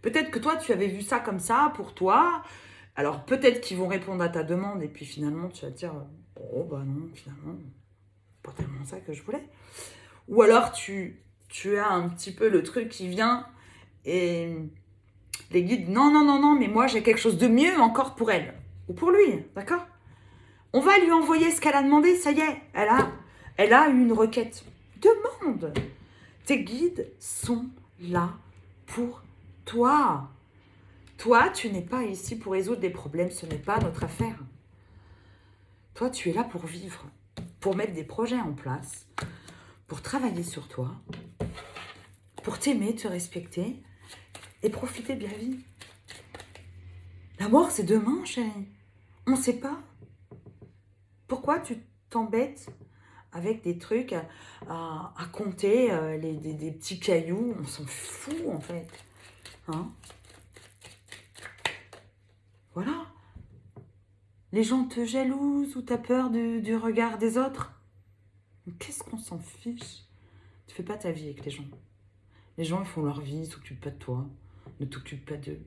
Peut-être que toi, tu avais vu ça comme ça pour toi. Alors, peut-être qu'ils vont répondre à ta demande et puis finalement, tu vas te dire, oh, bah non, finalement, pas tellement ça que je voulais. Ou alors, tu as un petit peu le truc qui vient et les guides, non, non, non, non, mais moi, j'ai quelque chose de mieux encore pour elle. Ou pour lui, d'accord? On va lui envoyer ce qu'elle a demandé, ça y est, elle a une requête. Demande. Tes guides sont là pour toi. Toi, tu n'es pas ici pour résoudre des problèmes, ce n'est pas notre affaire. Toi, tu es là pour vivre, pour mettre des projets en place, pour travailler sur toi, pour t'aimer, te respecter et profiter de la vie. La mort, c'est demain, chérie. On ne sait pas. Pourquoi tu t'embêtes avec des trucs à compter, des petits cailloux? On s'en fout, en fait. Hein? Voilà. Les gens te jalousent ou t'as peur du regard des autres. Qu'est-ce qu'on s'en fiche? Tu fais pas ta vie avec les gens. Les gens, ils font leur vie, ils s'occupent pas de toi. Ne t'occupe pas d'eux.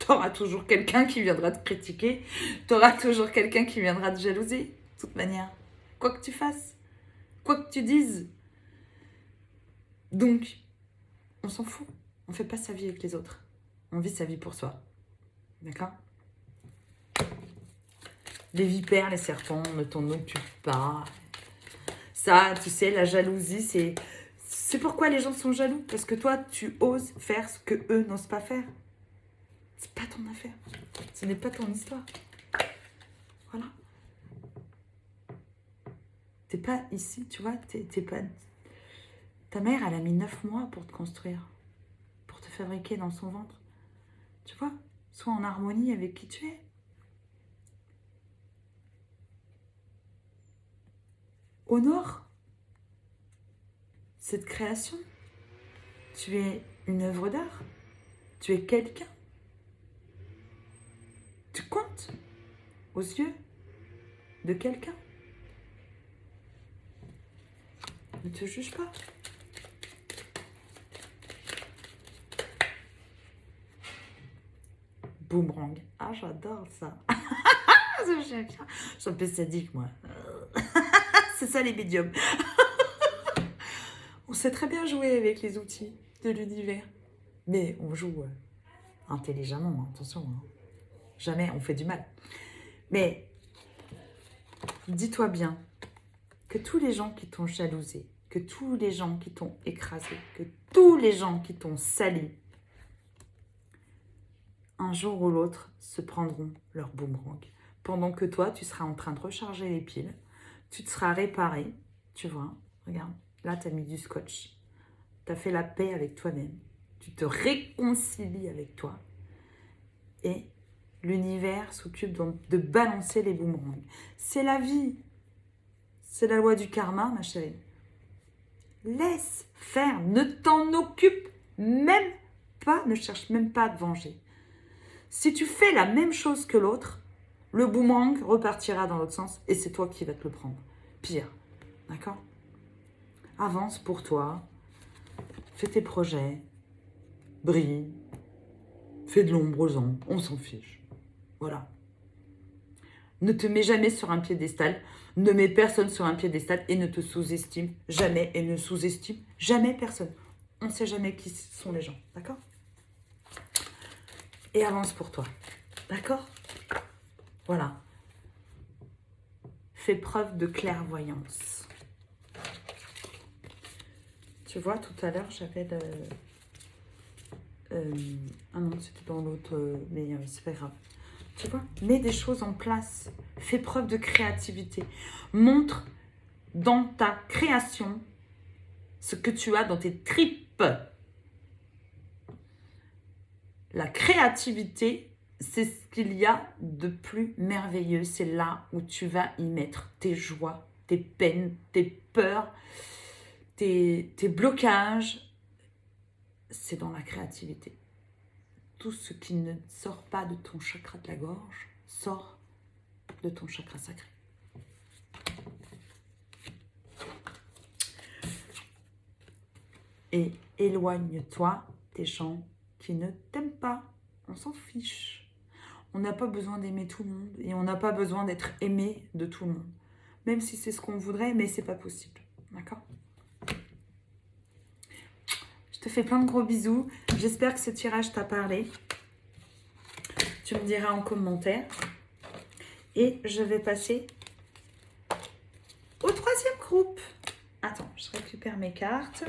tu auras toujours quelqu'un qui viendra te critiquer, tu auras toujours quelqu'un qui viendra te jalouser, de toute manière. Quoi que tu fasses, quoi que tu dises. Donc, on s'en fout. On ne fait pas sa vie avec les autres. On vit sa vie pour soi. D'accord? Les vipères, les serpents, ne t'en occupe pas. Ça, tu sais, la jalousie, c'est pourquoi les gens sont jaloux. Parce que toi, tu oses faire ce que eux n'osent pas faire. C'est pas ton affaire. Ce n'est pas ton histoire. Voilà. T'es pas ici, tu vois. T'es pas... Ta mère, elle a mis 9 mois pour te construire. Pour te fabriquer dans son ventre. Tu vois? Sois en harmonie avec qui tu es. Honore cette création. Tu es une œuvre d'art. Tu es quelqu'un. Tu comptes aux yeux de quelqu'un. Ne te juge pas. Boomerang. Ah, j'adore ça. J'aime bien. Je suis un peu sadique, moi. C'est ça, les médiums. On sait très bien jouer avec les outils de l'univers. Mais on joue intelligemment, hein, attention. Hein. Jamais on fait du mal. Mais dis-toi bien que tous les gens qui t'ont jalousé, que tous les gens qui t'ont écrasé, que tous les gens qui t'ont sali, un jour ou l'autre se prendront leur boomerang. Pendant que toi, tu seras en train de recharger les piles, tu te seras réparé, tu vois, regarde, là tu as mis du scotch, tu as fait la paix avec toi-même, tu te réconcilies avec toi et l'univers s'occupe donc de balancer les boomerangs. C'est la vie, c'est la loi du karma, ma chérie. Laisse faire, ne t'en occupe même pas, ne cherche même pas à te venger. Si tu fais la même chose que l'autre, le boomerang repartira dans l'autre sens et c'est toi qui vas te le prendre. Pire, d'accord? Avance pour toi, fais tes projets, brille, fais de l'ombre aux gens, on s'en fiche. Voilà. Ne te mets jamais sur un piédestal, ne mets personne sur un piédestal et ne te sous-estime jamais et ne sous-estime jamais personne. On ne sait jamais qui sont les gens, d'accord? Et avance pour toi, d'accord? Voilà. Fais preuve de clairvoyance. Tu vois, tout à l'heure, j'avais le... ah non, c'était dans l'autre, mais c'est pas grave. Tu vois, mets des choses en place. Fais preuve de créativité. Montre dans ta création ce que tu as dans tes tripes. La créativité, c'est ce qu'il y a de plus merveilleux. C'est là où tu vas y mettre tes joies, tes peines, tes peurs, tes blocages. C'est dans la créativité. Tout ce qui ne sort pas de ton chakra de la gorge sort de ton chakra sacré. Et éloigne-toi des gens qui ne t'aiment pas. On s'en fiche. On n'a pas besoin d'aimer tout le monde et on n'a pas besoin d'être aimé de tout le monde. Même si c'est ce qu'on voudrait, mais c'est pas possible. D'accord ? Je te fais plein de gros bisous. J'espère que ce tirage t'a parlé. Tu me diras en commentaire. Et je vais passer au troisième groupe. Attends, je récupère mes cartes.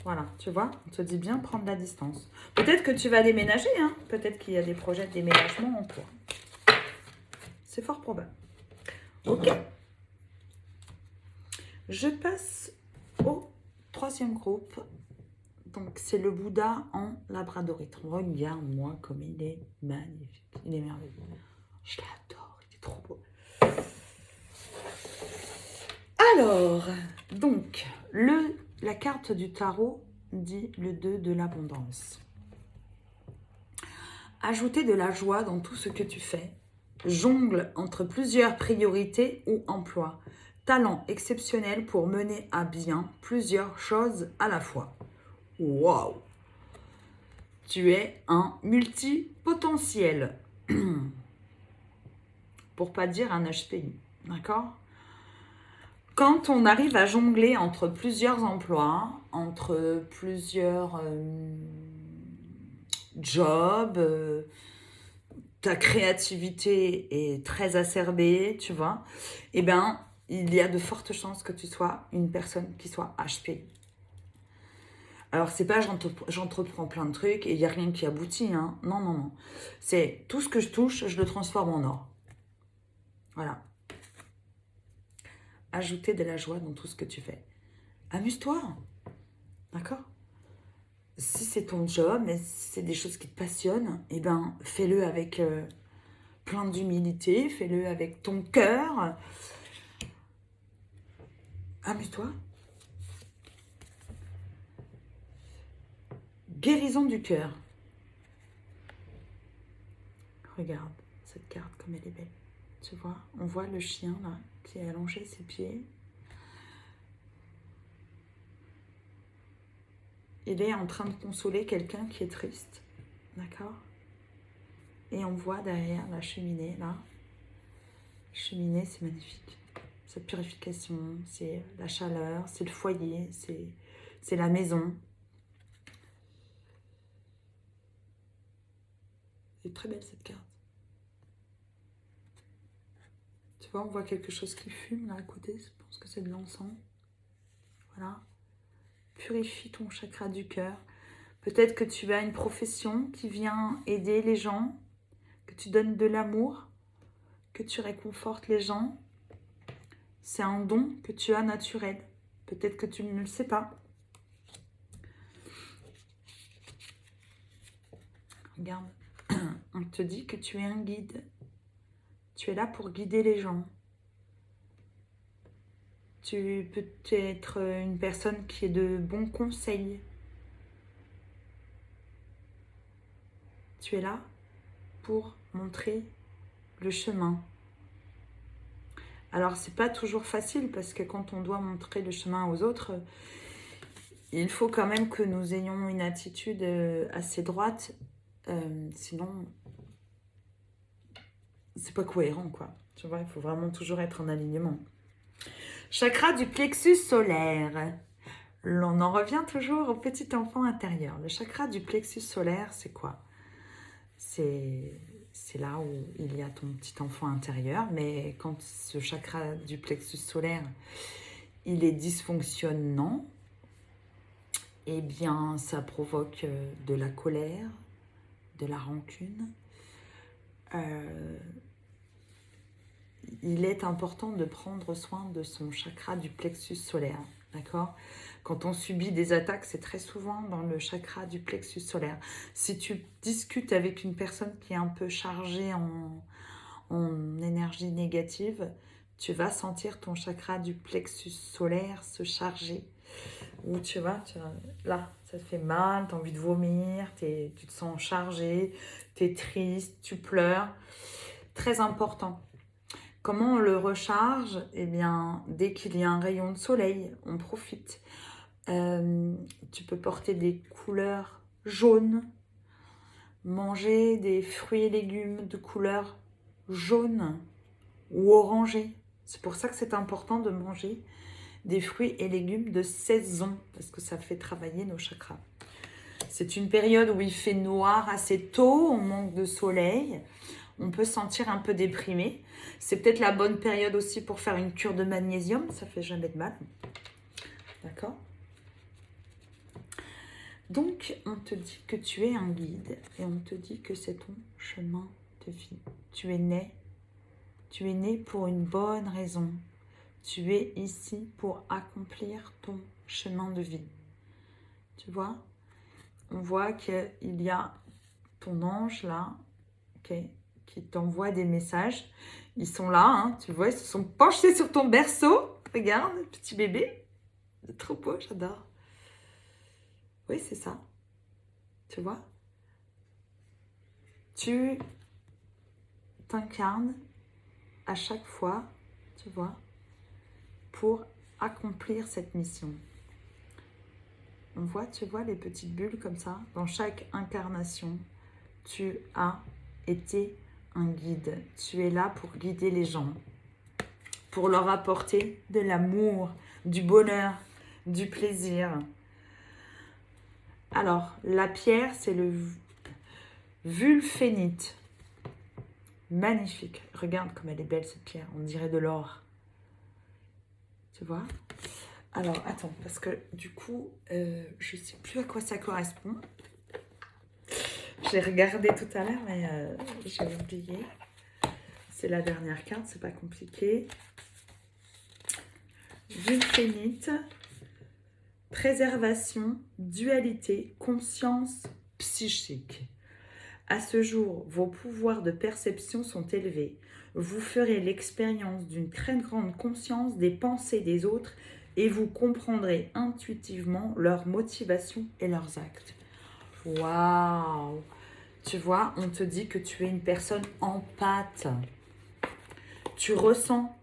Voilà, tu vois, on te dit bien prendre la distance. Peut-être que tu vas déménager, hein. Peut-être qu'il y a des projets de déménagement en cours. C'est fort probable. Ok. Je passe au troisième groupe. Donc, c'est le Bouddha en labradorite. Regarde-moi comme il est magnifique. Il est merveilleux. Je l'adore, il est trop beau. Alors, donc, la carte du tarot dit le 2 de l'abondance. Ajouter de la joie dans tout ce que tu fais. Jongle entre plusieurs priorités ou emplois. Talent exceptionnel pour mener à bien plusieurs choses à la fois. Waouh! Tu es un multipotentiel. Pour pas dire un HPI. D'accord? Quand on arrive à jongler entre plusieurs emplois, entre plusieurs jobs, ta créativité est très acerbée, tu vois, eh bien, il y a de fortes chances que tu sois une personne qui soit HPI. Alors, c'est pas j'entreprends plein de trucs et il n'y a rien qui aboutit, hein. Non, non, non. C'est tout ce que je touche, je le transforme en or. Voilà. Ajouter de la joie dans tout ce que tu fais. Amuse-toi, d'accord? Si c'est ton job, mais si c'est des choses qui te passionnent, eh ben, fais-le avec plein d'humilité, fais-le avec ton cœur. Amuse-toi. Guérison du cœur. Regarde cette carte comme elle est belle. Tu vois, on voit le chien là qui a allongé ses pieds. Il est en train de consoler quelqu'un qui est triste. D'accord? Et on voit derrière la cheminée là. Cheminée, c'est magnifique. Cette purification, c'est la chaleur, c'est le foyer, c'est la maison. C'est très belle cette carte. Tu vois, on voit quelque chose qui fume là à côté. Je pense que c'est de l'encens. Voilà. Purifie ton chakra du cœur. Peut-être que tu as une profession qui vient aider les gens, que tu donnes de l'amour, que tu réconfortes les gens. C'est un don que tu as naturel. Peut-être que tu ne le sais pas. Regarde, on te dit que tu es un guide. Tu es là pour guider les gens. Tu peux être une personne qui est de bons conseils. Tu es là pour montrer le chemin. Alors, c'est pas toujours facile parce que quand on doit montrer le chemin aux autres, il faut quand même que nous ayons une attitude assez droite. Sinon, c'est pas cohérent, quoi. Tu vois, il faut vraiment toujours être en alignement. Chakra du plexus solaire. On en revient toujours au petit enfant intérieur. Le chakra du plexus solaire, c'est quoi? C'est là où il y a ton petit enfant intérieur, mais quand ce chakra du plexus solaire, il est dysfonctionnant, eh bien, ça provoque de la colère, de la rancune. Il est important de prendre soin de son chakra du plexus solaire, d'accord? Quand on subit des attaques, c'est très souvent dans le chakra du plexus solaire. Si tu discutes avec une personne qui est un peu chargée en énergie négative, tu vas sentir ton chakra du plexus solaire se charger. Ou tu vois, là, ça te fait mal, tu as envie de vomir, tu te sens chargé, tu es triste, tu pleures. Très important. Comment on le recharge? Eh bien, dès qu'il y a un rayon de soleil, on profite. Tu peux porter des couleurs jaunes, manger des fruits et légumes de couleur jaune ou orangée. C'est pour ça que c'est important de manger des fruits et légumes de saison, parce que ça fait travailler nos chakras. C'est une période où il fait noir assez tôt, on manque de soleil, on peut se sentir un peu déprimé. C'est peut-être la bonne période aussi pour faire une cure de magnésium, ça fait jamais de mal. D'accord? Donc, on te dit que tu es un guide et on te dit que c'est ton chemin de vie. Tu es né pour une bonne raison. Tu es ici pour accomplir ton chemin de vie. Tu vois? On voit qu'il y a ton ange là, qui t'envoie des messages. Ils sont là, hein, tu vois, ils se sont penchés sur ton berceau. Regarde, petit bébé. C'est trop beau, j'adore. Oui, c'est ça. Tu vois? Tu t'incarnes à chaque fois, tu vois, pour accomplir cette mission. on voit, tu vois les petites bulles comme ça. Dans chaque incarnation, tu as été un guide. Tu es là pour guider les gens, pour leur apporter de l'amour, du bonheur, du plaisir. Alors, la pierre, c'est le vulphénite. Magnifique. Regarde comme elle est belle cette pierre. On dirait de l'or. Tu vois? Alors, attends, parce que du coup, je ne sais plus à quoi ça correspond. J'ai regardé tout à l'heure, mais j'ai oublié. C'est la dernière carte, c'est pas compliqué. Vulphénite, préservation, dualité, conscience psychique. À ce jour, vos pouvoirs de perception sont élevés. Vous ferez l'expérience d'une très grande conscience des pensées des autres et vous comprendrez intuitivement leurs motivations et leurs actes. Waouh! Tu vois, on te dit que tu es une personne empathe. Tu ressens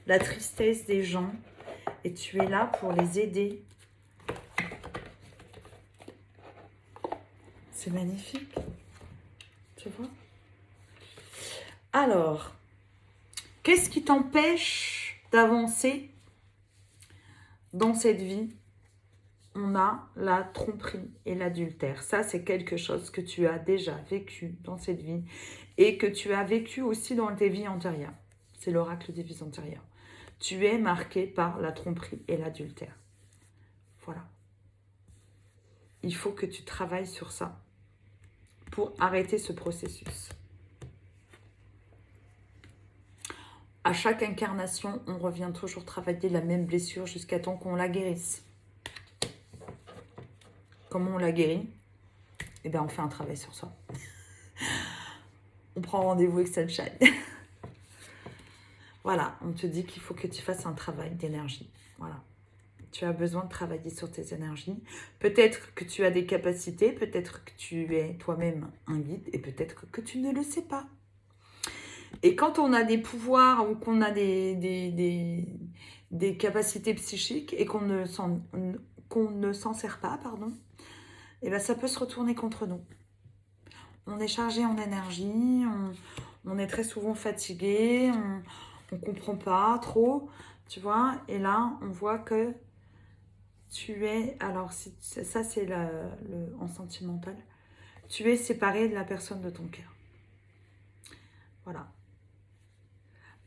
la tristesse des gens et tu es là pour les aider. C'est magnifique. Tu vois? Alors, qu'est-ce qui t'empêche d'avancer dans cette vie? On a la tromperie et l'adultère. Ça, c'est quelque chose que tu as déjà vécu dans cette vie et que tu as vécu aussi dans tes vies antérieures. C'est l'oracle des vies antérieures. Tu es marqué par la tromperie et l'adultère. Voilà. Il faut que tu travailles sur ça pour arrêter ce processus. À chaque incarnation, on revient toujours travailler la même blessure jusqu'à temps qu'on la guérisse. Comment on la guérit? Eh bien, on fait un travail sur ça. On prend rendez-vous avec Sunshine. Voilà, on te dit qu'il faut que tu fasses un travail d'énergie. Voilà. Tu as besoin de travailler sur tes énergies. Peut-être que tu as des capacités, peut-être que tu es toi-même un guide et peut-être que tu ne le sais pas. Et quand on a des pouvoirs ou qu'on a des capacités psychiques et qu'on ne s'en sert pas, et ben ça peut se retourner contre nous. On est chargé en énergie, on est très souvent fatigué, on ne comprend pas trop, tu vois. Et là, on voit que tu es, alors ça c'est en sentimental, tu es séparé de la personne de ton cœur. Voilà.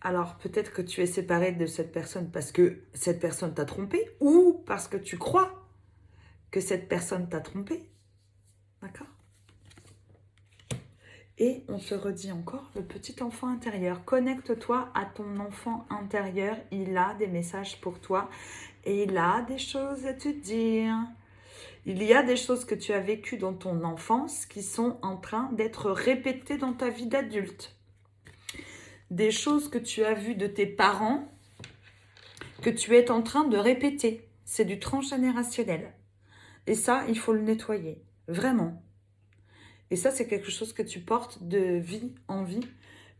Alors peut-être que tu es séparé de cette personne parce que cette personne t'a trompé ou parce que tu crois que cette personne t'a trompé. D'accord? Et on te redit encore, le petit enfant intérieur. Connecte-toi à ton enfant intérieur. Il a des messages pour toi et il a des choses à te dire. Il y a des choses que tu as vécues dans ton enfance qui sont en train d'être répétées dans ta vie d'adulte. Des choses que tu as vues de tes parents que tu es en train de répéter. C'est du transgénérationnel. Et ça, il faut le nettoyer. Vraiment. Et ça, c'est quelque chose que tu portes de vie en vie.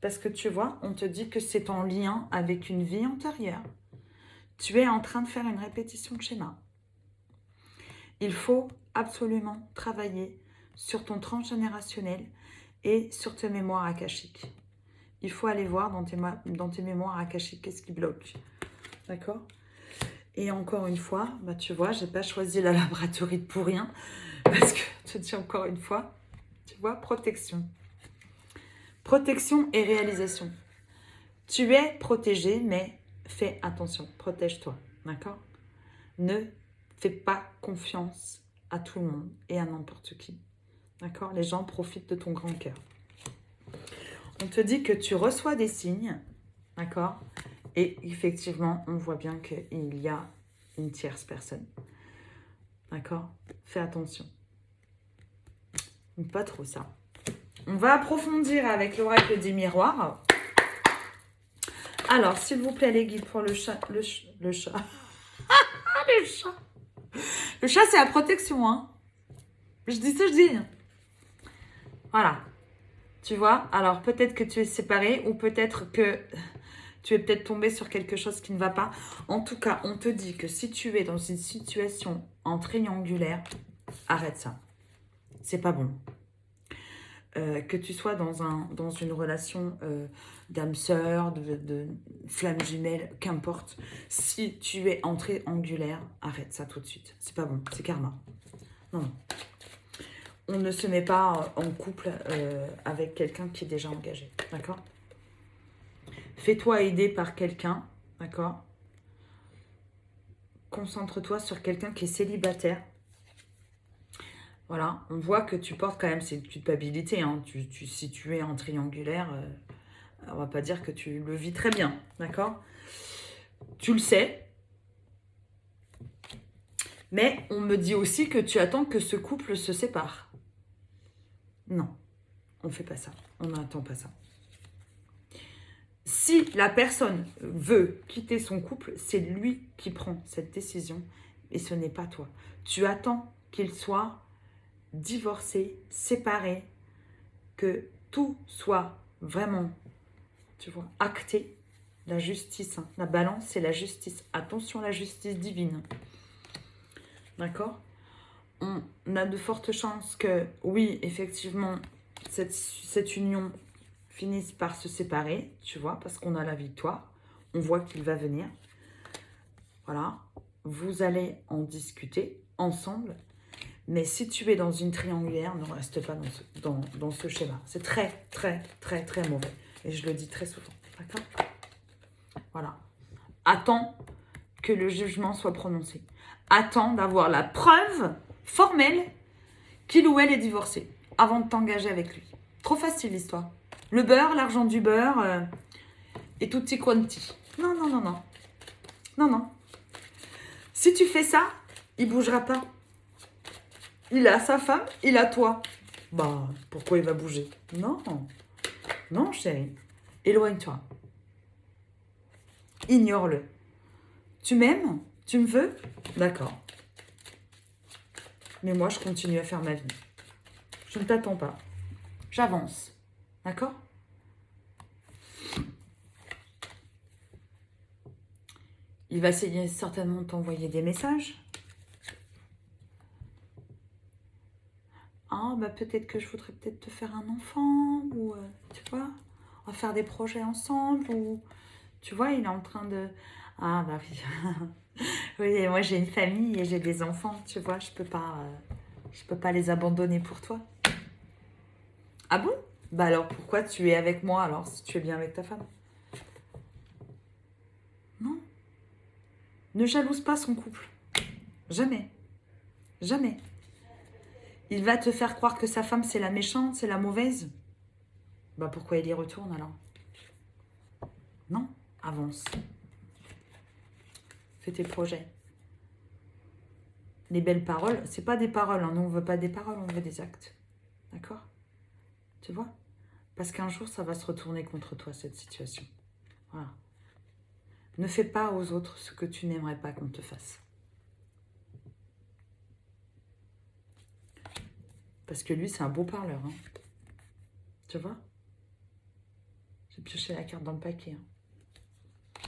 Parce que tu vois, on te dit que c'est en lien avec une vie antérieure. Tu es en train de faire une répétition de schéma. Il faut absolument travailler sur ton transgénérationnel et sur tes mémoires akashiques. Il faut aller voir dans tes mémoires akashiques qu'est-ce qui bloque. D'accord? Et encore une fois, bah tu vois, j'ai pas choisi la laboratoire pour rien. Parce que, je te dis encore une fois, tu vois, protection. Protection et réalisation. Tu es protégé, mais fais attention, protège-toi, d'accord? Ne fais pas confiance à tout le monde et à n'importe qui, d'accord? Les gens profitent de ton grand cœur. On te dit que tu reçois des signes, d'accord? Et effectivement, on voit bien qu'il y a une tierce personne, d'accord? Fais attention. Pas trop ça. On va approfondir avec l'oracle des miroirs. Alors, s'il vous plaît, les guides, pour le chat. Le chat. Le chat. Le chat, c'est la protection, hein. Je dis ça, je dis. Voilà. Tu vois, alors peut-être que tu es séparé ou peut-être que Tu es peut-être tombé sur quelque chose qui ne va pas. En tout cas, on te dit que si tu es dans une situation en triangulaire, arrête ça. C'est pas bon. Que tu sois dans une relation d'âme sœur, de flamme jumelle, qu'importe. Si tu es en triangulaire, arrête ça tout de suite. C'est pas bon, c'est karma. Non, non. On ne se met pas en couple avec quelqu'un qui est déjà engagé, d'accord? Fais-toi aider par quelqu'un, d'accord? Concentre-toi sur quelqu'un qui est célibataire. Voilà, on voit que tu portes quand même cette culpabilité. Hein. Si tu es en triangulaire, on va pas dire que tu le vis très bien, d'accord? Tu le sais. Mais on me dit aussi que tu attends que ce couple se sépare. Non, on ne fait pas ça. On n'attend pas ça. Si la personne veut quitter son couple, c'est lui qui prend cette décision et ce n'est pas toi. Tu attends qu'il soit divorcé, séparé, que tout soit vraiment, tu vois, acté. La justice, hein. La balance, c'est la justice. Attention, la justice divine. D'accord? On a de fortes chances que, oui, effectivement, cette union finisse par se séparer, tu vois, parce qu'on a la victoire. On voit qu'il va venir. Voilà. Vous allez en discuter ensemble. Mais si tu es dans une triangulaire, ne reste pas dans ce schéma. C'est très, très, très, très mauvais. Et je le dis très souvent. D'accord? Voilà. Attends que le jugement soit prononcé. Attends d'avoir la preuve formelle qu'il ou elle est divorcé avant de t'engager avec lui. Trop facile l'histoire. Le beurre, l'argent du beurre et tutti quanti. Non, non, non, non. Non, non. Si tu fais ça, il ne bougera pas. Il a sa femme, il a toi. Bah, pourquoi il va bouger? Non. Non, chérie. Éloigne-toi. Ignore-le. Tu m'aimes? Tu me veux? D'accord. Mais moi, je continue à faire ma vie. Je ne t'attends pas. J'avance. D'accord? Il va essayer certainement de t'envoyer des messages. Ah, bah peut-être que je voudrais peut-être te faire un enfant, ou tu vois, on va faire des projets ensemble, ou tu vois, il est en train de... Ah, bah oui. Oui, moi j'ai une famille et j'ai des enfants, tu vois, je peux pas les abandonner pour toi. Ah bon? Bah alors pourquoi tu es avec moi alors, si tu es bien avec ta femme? Non. Ne jalouse pas son couple. Jamais. Jamais. Il va te faire croire que sa femme c'est la méchante, c'est la mauvaise. Bah pourquoi il y retourne alors? Non, avance. Fais tes projets. Les belles paroles, c'est pas des paroles, hein. Nous on veut pas des paroles, on veut des actes. D'accord? Tu vois? Parce qu'un jour ça va se retourner contre toi cette situation. Voilà. Ne fais pas aux autres ce que tu n'aimerais pas qu'on te fasse. Parce que lui c'est un beau parleur. Hein. Tu vois? J'ai pioché la carte dans le paquet. Hein.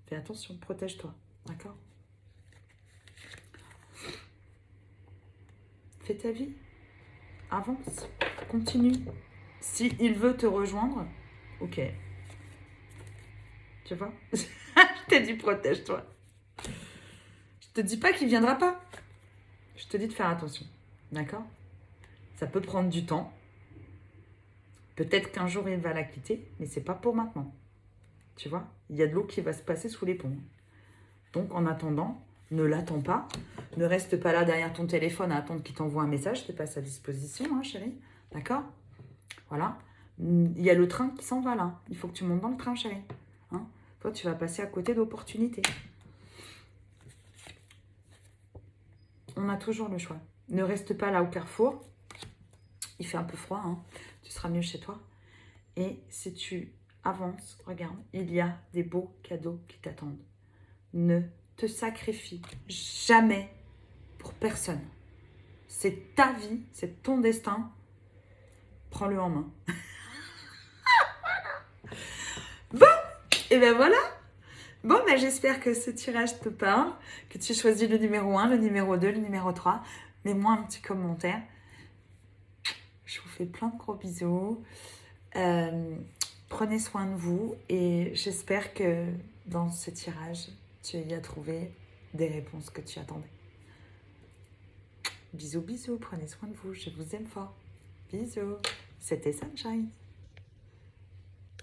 Fais attention, protège-toi. D'accord? Fais ta vie. Avance. Continue. Si il veut te rejoindre, ok. Tu vois? Je t'ai dit protège-toi. Je te dis pas qu'il viendra pas. Je te dis de faire attention. D'accord? Ça peut prendre du temps. Peut-être qu'un jour il va la quitter, mais c'est pas pour maintenant. Tu vois? Il y a de l'eau qui va se passer sous les ponts. Donc en attendant, ne l'attends pas. Ne reste pas là derrière ton téléphone à attendre qu'il t'envoie un message. Je te passe à disposition, hein, chérie. D'accord? Voilà. Il y a le train qui s'en va là. Il faut que tu montes dans le train, chérie. Hein? Toi, tu vas passer à côté d'opportunités. On a toujours le choix. Ne reste pas là au carrefour. Il fait un peu froid. Hein. Tu seras mieux chez toi. Et si tu avances, regarde, il y a des beaux cadeaux qui t'attendent. Ne te sacrifie jamais pour personne. C'est ta vie, c'est ton destin. Prends-le en main. Bon, Et ben voilà. Bon, ben j'espère que ce tirage te parle, que tu choisis le numéro 1, le numéro 2, le numéro 3. Mets-moi un petit commentaire. Je vous fais plein de gros bisous. Prenez soin de vous et j'espère que dans ce tirage, tu y as trouvé des réponses que tu attendais. Bisous, bisous, prenez soin de vous, je vous aime fort. Bisous, c'était Sunshine.